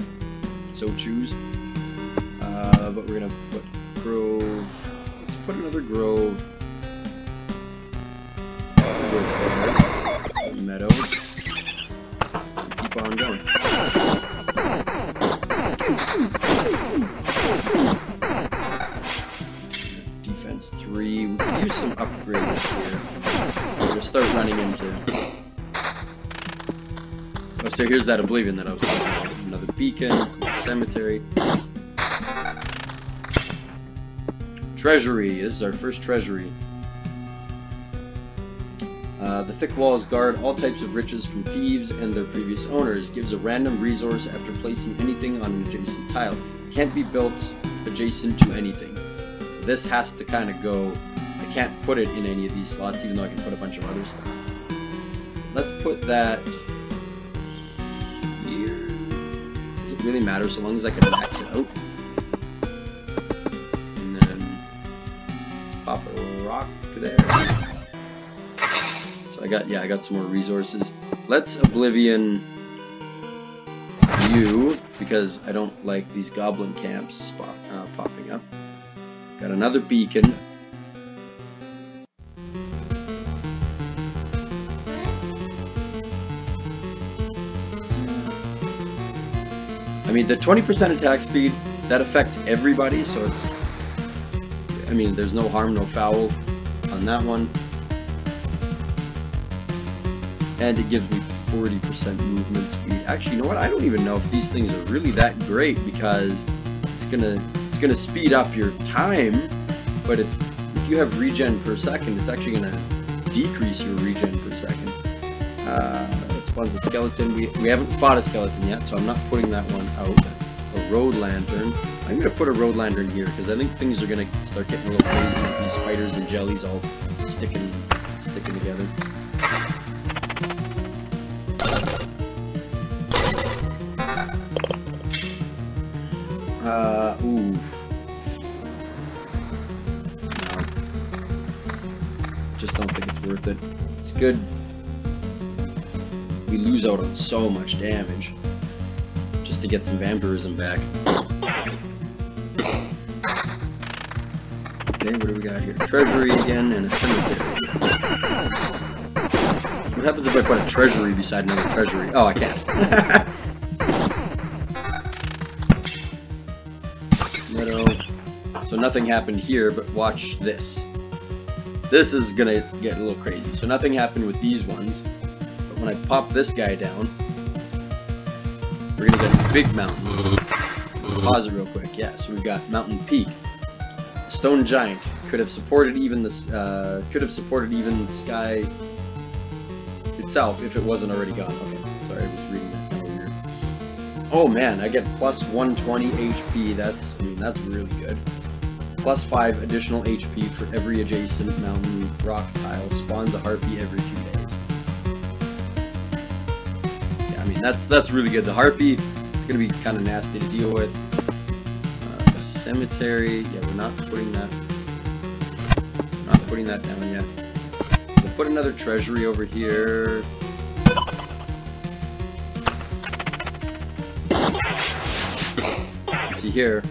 so choose. But we're gonna put Grove. Let's put another Grove. Meadow. Keep on going. Defense 3. We can use some upgrades here. We're gonna start running into. Oh, so here's that Oblivion that I was talking about. Another beacon. Cemetery. Treasury. This is our first treasury. The thick walls guard all types of riches from thieves and their previous owners. Gives a random resource after placing anything on an adjacent tile. Can't be built adjacent to anything. This has to kind of go... I can't put it in any of these slots, even though I can put a bunch of other stuff. Let's put that here. Does it really matter so long as I can max it out? And then let's pop a rock there. So I got some more resources. Let's Oblivion you, because I don't like these goblin camps popping up. Got another beacon. I mean, the 20% attack speed, that affects everybody, so it's... I mean, there's no harm, no foul on that one. And it gives me 40% movement speed. Actually, you know what? I don't even know if these things are really that great, because it's gonna speed up your time, but if you have regen per second, it's actually gonna decrease your regen per second. It spawns a skeleton. We haven't fought a skeleton yet, so I'm not putting that one out. A road lantern. I'm gonna put a road lantern here because I think things are gonna start getting a little crazy with these spiders and jellies all sticking together. Ooh. No. Just don't think it's worth it. It's good. We lose out on so much damage just to get some vampirism back. Okay, what do we got here? Treasury again and a cemetery. What happens if I put a treasury beside another treasury? Oh, I can't. Meadow. So nothing happened here, but watch this. This is gonna get a little crazy. So nothing happened with these ones, but when I pop this guy down, we're gonna get a big mountain. Pause it real quick. Yeah, so we've got Mountain Peak. Stone Giant could have supported even the sky itself if it wasn't already gone. Okay, sorry, I was reading that kind of weird. Oh man, I get plus 120 HP. That's really good. Plus 5 additional HP for every adjacent mountain rock tile. Spawns a harpy every 2 days. Yeah, I mean that's really good. The harpy is gonna be kind of nasty to deal with. Cemetery. Yeah, we're not putting that. Not putting that down yet. We'll put another treasury over here. See here.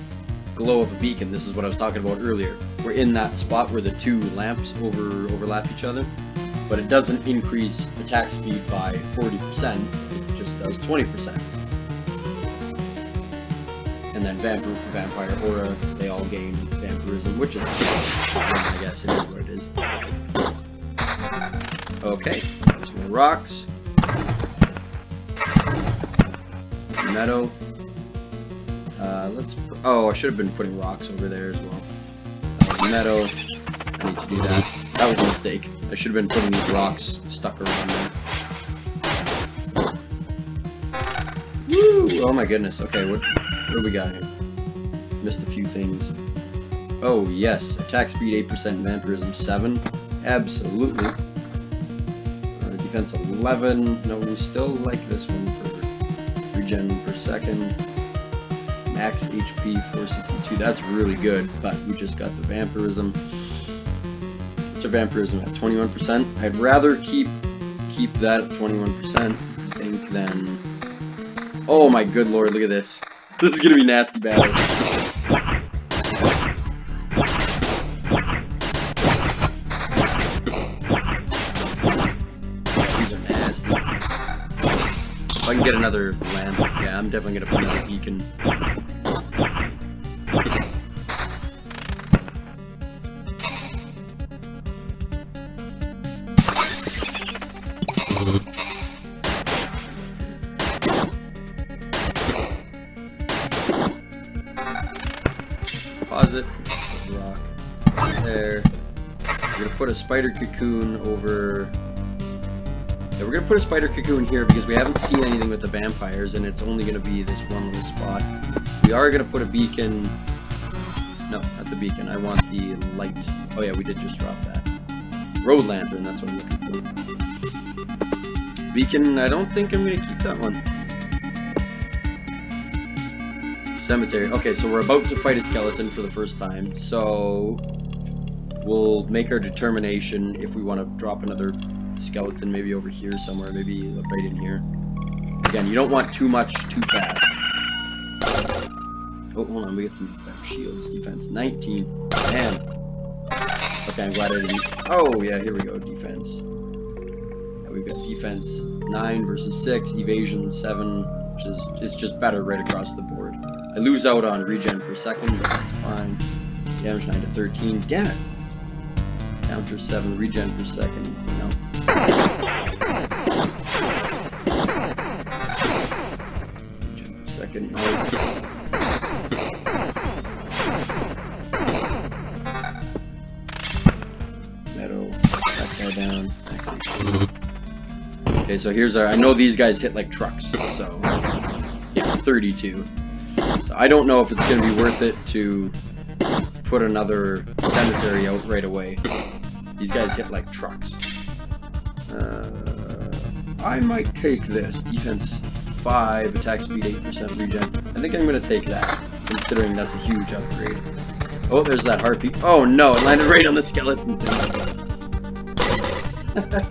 Glow of a beacon. This is what I was talking about earlier. We're in that spot where the two lamps overlap each other, but it doesn't increase attack speed by 40%. It just does 20%. And then vampire aura, they all gain vampirism, which is I guess it is what it is. Okay, some more rocks. Meadow. Oh, I should have been putting rocks over there as well. Meadow. I need to do that. That was a mistake. I should have been putting these rocks stuck around there. Woo! Oh my goodness. Okay, what do we got here? Missed a few things. Oh yes, attack speed 8%, vampirism 7. Absolutely. Defense 11. No, we still like this one for regen per second. Max HP 462. That's really good, but we just got the vampirism. What's our vampirism at? 21%. I'd rather keep that at 21%, I think, than. Oh my good lord! Look at this. This is gonna be nasty battle. These are nasty. If I can get another lamp, yeah, I'm definitely gonna put another beacon. Pause it. Rock. There. We're gonna put a spider cocoon over. Yeah, we're gonna put a spider cocoon here because we haven't seen anything with the vampires, and it's only gonna be this one little spot. We are gonna put a beacon. No, not the beacon. I want the light. Oh yeah, we did just drop that. Road lantern. That's what I'm looking for. Beacon. I don't think I'm gonna keep that one. Cemetery. Okay, so we're about to fight a skeleton for the first time, so we'll make our determination if we want to drop another skeleton maybe over here somewhere, maybe right in here. Again, you don't want too much too fast. Oh, hold on, we get some better shields. Defense 19. Damn. Okay, I'm glad I didn't. Oh, yeah, here we go. Defense. Yeah, we've got defense 9 versus 6, evasion 7, which is just better right across the board. I lose out on regen per second, but that's fine. Damage 9 to 13. Damn it! Counter 7, regen per second. No. Regen per second. No. Meadow. That guy down. Okay, so here's our. I know these guys hit like trucks, so yeah, 32. So I don't know if it's going to be worth it to put another cemetery out right away. These guys hit like trucks. I might take this. Defense 5, attack speed 8%, regen. I think I'm going to take that, considering that's a huge upgrade. Oh, there's that harpy. Oh no, it landed right on the skeleton thing. Okay.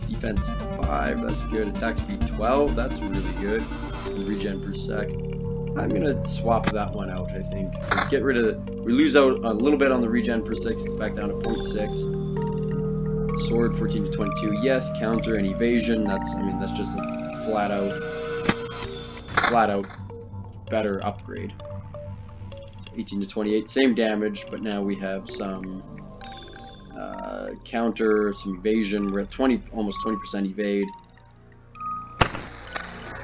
Defense 5, that's good. Attack speed 12, that's really good. And regen per sec. I'm gonna swap that one out, I think. Get rid of we lose out a little bit on the regen per 6, it's back down to 0.6. sword, 14 to 22. Yes, counter and evasion. That's, I mean, that's just a flat out better upgrade. So 18 to 28, same damage, but now we have some counter, some evasion. We're at 20, almost 20% evade.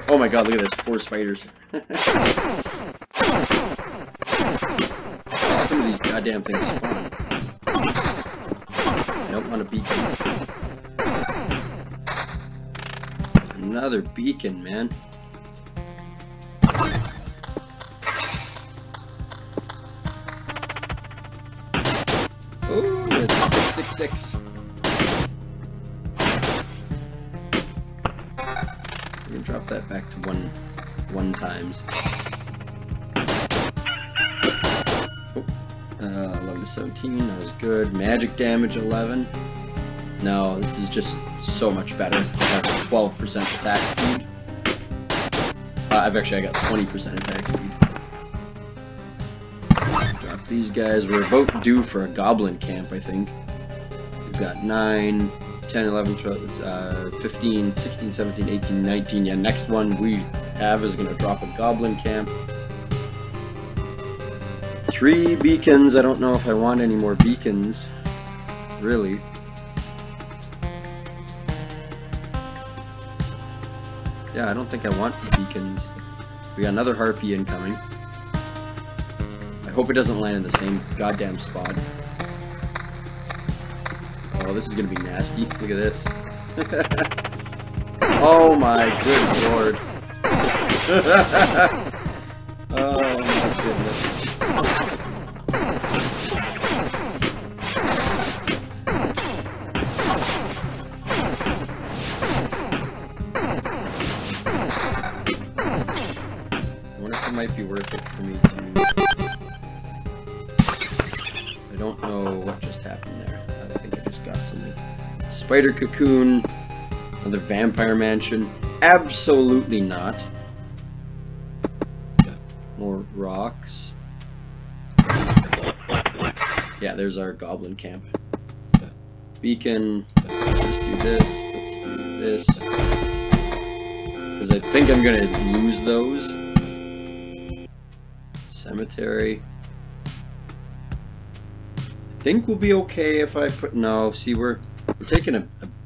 Oh my god, look at this, 4 spiders. Some of these goddamn things spawn. I don't want a beacon. Another beacon, man. Oh, it's 666. We're gonna drop that back to one times. Oh, 11 to 17, that was good. Magic damage 11. No, this is just so much better. I have 12% attack speed. I got 20% attack speed. Drop these guys. We're about due for a goblin camp, I think. We've got 9, 10, 11, 12, 15, 16, 17, 18, 19. Yeah, next one we have is going to drop a goblin camp. 3 beacons. I don't know if I want any more beacons. Really. Yeah, I don't think I want beacons. We got another harpy incoming. I hope it doesn't land in the same goddamn spot. Oh, this is gonna be nasty. Look at this. Oh my good lord. Oh my goodness. Might be worth it for me to... I don't know what just happened there. I think I just got something. Spider cocoon. Another vampire mansion. Absolutely not. More rocks. Yeah, there's our goblin camp. Beacon. Let's do this. Let's do this. Because I think I'm going to lose those. Cemetery. I think we'll be okay if I put... No, see, we're taking a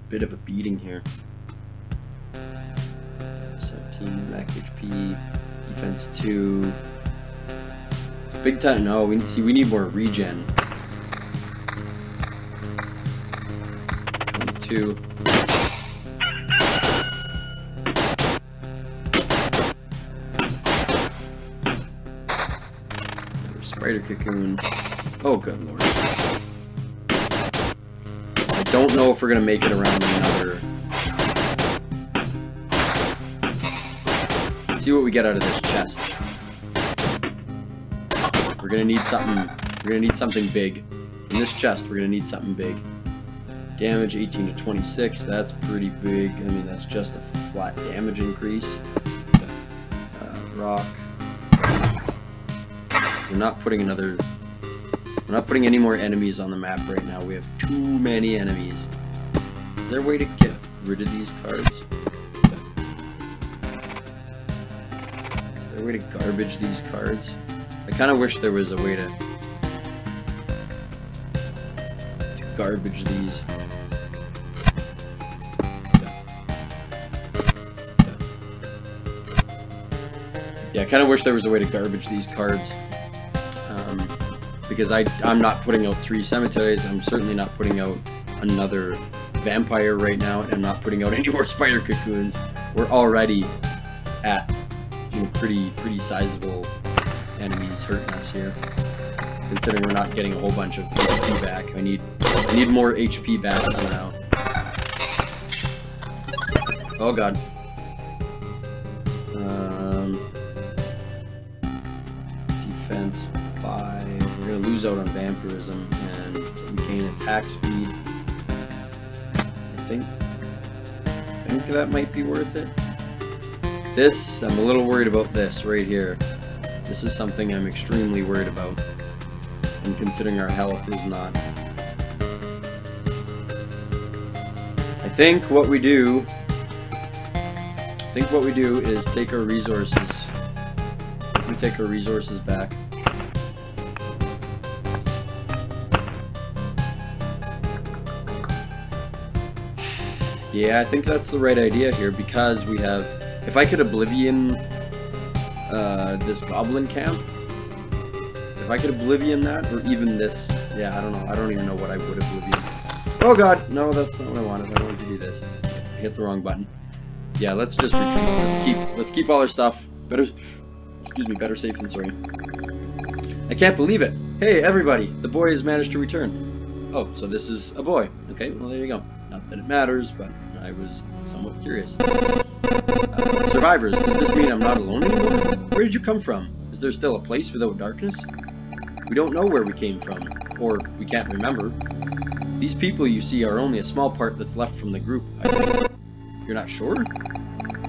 bit of a beating here. 17, max HP, defense 2. Big time. No, we need more regen. 22. Spider cocoon. Oh, good lord. I don't know if we're gonna make it around another. Let's see what we get out of this chest. We're gonna need something. We're gonna need something big. In this chest, we're gonna need something big. Damage 18 to 26. That's pretty big. I mean, that's just a flat damage increase. Rock. We're not putting any more enemies on the map right now. We have too many enemies. Is there a way to get rid of these cards? Is there a way to garbage these cards? I kind of wish there was a way to garbage these. Yeah, I kind of wish there was a way to garbage these cards. Because I'm not putting out 3 cemeteries, I'm certainly not putting out another vampire right now, and I'm not putting out any more spider cocoons. We're already at, you know, pretty sizable enemies hurting us here. Considering we're not getting a whole bunch of HP back. I need more HP back somehow. Oh god. Defense 5. We're gonna lose out on vampirism and regain attack speed. I think that might be worth it. This, I'm a little worried about this right here. This is something I'm extremely worried about. And considering our health is not think what we do is take our resources. We take our resources back. Yeah, I think that's the right idea here, because we have... If I could Oblivion this Goblin Camp, if I could Oblivion that, or even this... Yeah, I don't know. I don't even know what I would Oblivion. Oh god! No, that's not what I wanted. I wanted to do this. I hit the wrong button. Yeah, let's just retreat. Let's keep all our stuff. Better... Excuse me, better safe than sorry. I can't believe it! Hey, everybody! The boy has managed to return. Oh, so this is a boy. Okay, well there you go. Not that it matters, but I was somewhat curious. Survivors, does this mean I'm not alone anymore? Where did you come from? Is there still a place without darkness? We don't know where we came from, or we can't remember. These people you see are only a small part that's left from the group, I think. You're not sure?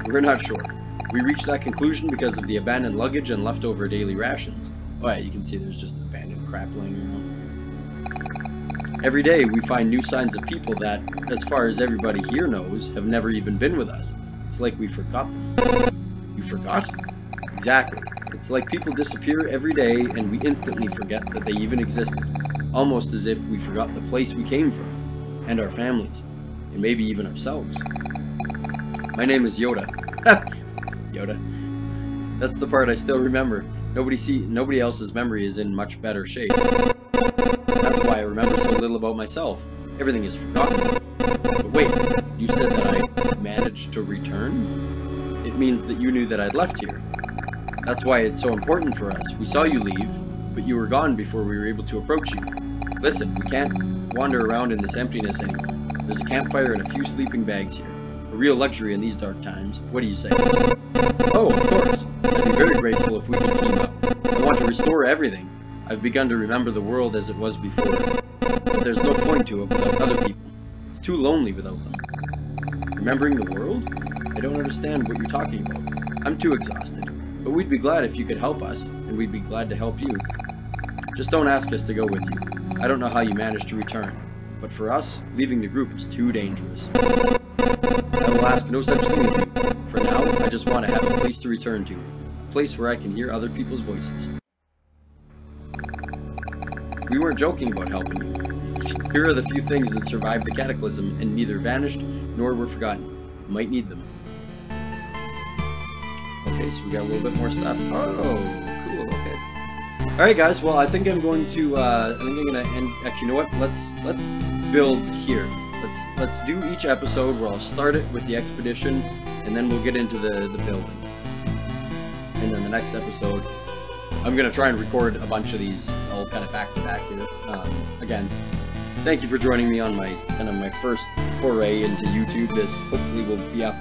We're not sure. We reached that conclusion because of the abandoned luggage and leftover daily rations. Oh yeah, you can see there's just abandoned crap laying around. Every day we find new signs of people that, as far as everybody here knows, have never even been with us. It's like we forgot them. You forgot? Exactly. It's like people disappear every day and we instantly forget that they even existed. Almost as if we forgot the place we came from, and our families, and maybe even ourselves. My name is Yoda. Yoda. That's the part I still remember. Nobody else's memory is in much better shape. That's why I remember so little about myself. Everything is forgotten. But wait, you said that I managed to return? It means that you knew that I'd left here. That's why it's so important for us. We saw you leave, but you were gone before we were able to approach you. Listen, we can't wander around in this emptiness anymore. There's a campfire and a few sleeping bags here. A real luxury in these dark times. What do you say? Oh, of course. I'd be very grateful if we could team up. I want to restore everything. I've begun to remember the world as it was before. But there's no point to it without other people. It's too lonely without them. Remembering the world? I don't understand what you're talking about. I'm too exhausted. But we'd be glad if you could help us, and we'd be glad to help you. Just don't ask us to go with you. I don't know how you managed to return. But for us, leaving the group is too dangerous. I will ask no such thing of you. For now, I just want to have a place to return to. A place where I can hear other people's voices. We weren't joking about helping you. Here are the few things that survived the cataclysm and neither vanished nor were forgotten. You might need them. Okay, so we got a little bit more stuff. Oh, cool, okay. Alright guys, well I think I'm going to end. Actually, you know what? Let's build here. Let's do each episode where I'll start it with the expedition and then we'll get into the building. And then the next episode I'm gonna try and record a bunch of these all kind of back to back here. Again, thank you for joining me on my my first foray into YouTube. This hopefully will be up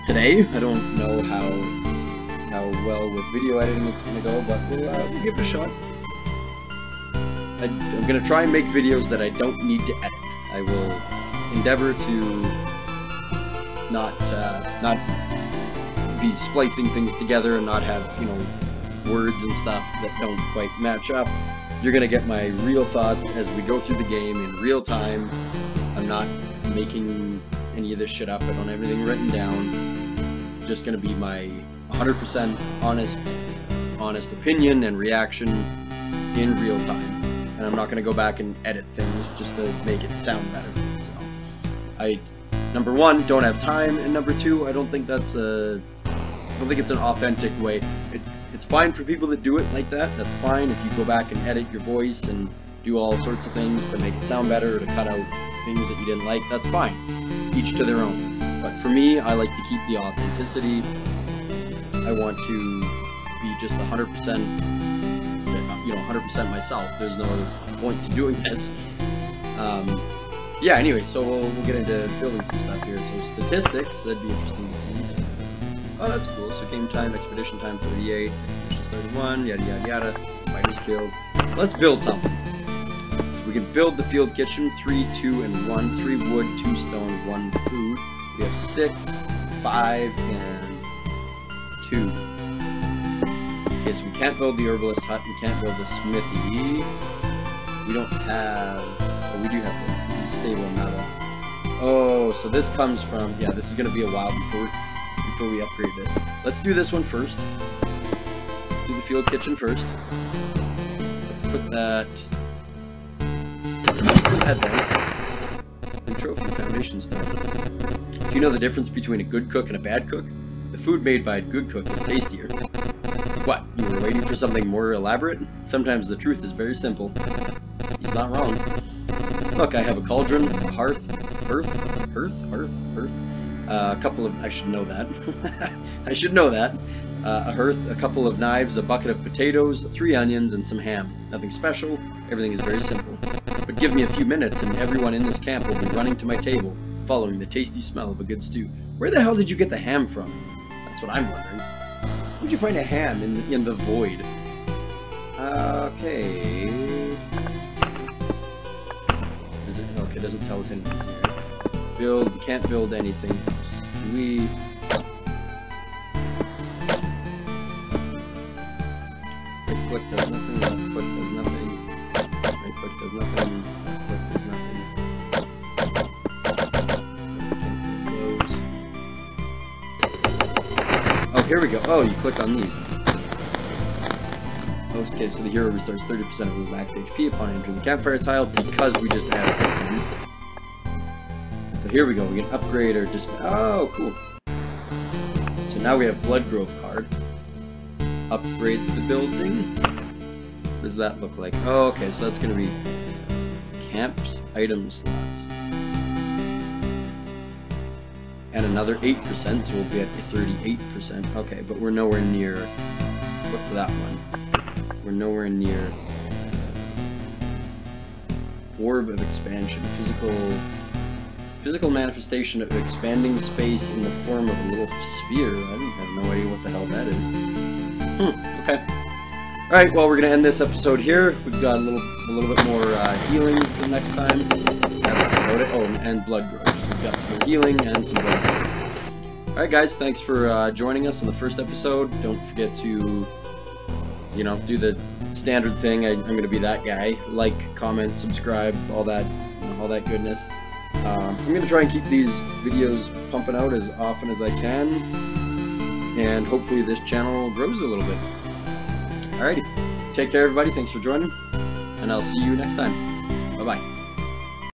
today. I don't know how well with video editing it's gonna go, but we'll give it a shot. I'm gonna try and make videos that I don't need to edit. I will endeavor to not be splicing things together and not have, you know, words and stuff that don't quite match up. You're gonna get my real thoughts as we go through the game in real time. I'm not making any of this shit up. I don't have anything written down. It's just gonna be my 100% honest opinion and reaction in real time. And I'm not gonna go back and edit things just to make it sound better. So number one, don't have time, and number two, I don't think it's an authentic way. It's fine for people that do it like that. That's fine if you go back and edit your voice and do all sorts of things to make it sound better or to cut out things that you didn't like. That's fine. Each to their own. But for me, I like to keep the authenticity. I want to be just 100%, you know, 100% myself. There's no other point to doing this. Yeah, anyway, so we'll get into building some stuff here. So statistics, that'd be interesting to see. Oh, that's cool. So game time, expedition time 38, expedition started 1, yada yada yada, spiders killed. Let's build something. So we can build the field kitchen, 3, 2, and 1, 3 wood, 2 stone, 1 food. We have 6, 5, and 2. Okay, so we can't build the herbalist hut, we can't build the smithy. We don't have, oh, we do have the stable metal. Oh, so this comes from, yeah, this is going to be a while before we upgrade this. Let's do this one first. Do the field kitchen first. Let's put that there. And trophy foundation stone. Do you know the difference between a good cook and a bad cook? The food made by a good cook is tastier. What, you were waiting for something more elaborate? Sometimes the truth is very simple. He's not wrong. Look, I have a cauldron, a hearth, a couple of, I should know that. I should know that. A hearth, a couple of knives, a bucket of potatoes, 3 onions, and some ham. Nothing special, everything is very simple. But give me a few minutes and everyone in this camp will be running to my table, following the tasty smell of a good stew. Where the hell did you get the ham from? That's what I'm wondering. Where'd you find a ham in the void? Okay. Is it, okay, it doesn't tell us anything here. Build, you can't build anything else. We... Right click does nothing, left click does nothing, right click does nothing, left click does nothing. Oh, here we go. Oh, you click on these. Okay, so the hero restores 30% of his max HP upon entering the campfire tile because we just added this in. So here we go. We can upgrade our dispatch. Oh, cool. So now we have Blood Grove card. Upgrade the building. What does that look like? Oh, okay, so that's going to be camps item slots. And another 8%, so we'll be at 38%. Okay, but we're nowhere near... What's that one? We're nowhere near... Orb of Expansion. Physical manifestation of expanding space in the form of a little sphere. I have no idea what the hell that is. Okay. Alright, well, we're going to end this episode here. We've got a little bit more healing for next time. That's about it. Oh, and blood growth. So we've got some more healing and some blood growth. Alright, guys, thanks for joining us on the first episode. Don't forget to, you know, do the standard thing. I'm going to be that guy. Like, comment, subscribe, all that, you know, all that goodness. I'm going to try and keep these videos pumping out as often as I can. And hopefully this channel grows a little bit. Alrighty. Take care, everybody. Thanks for joining. And I'll see you next time. Bye-bye.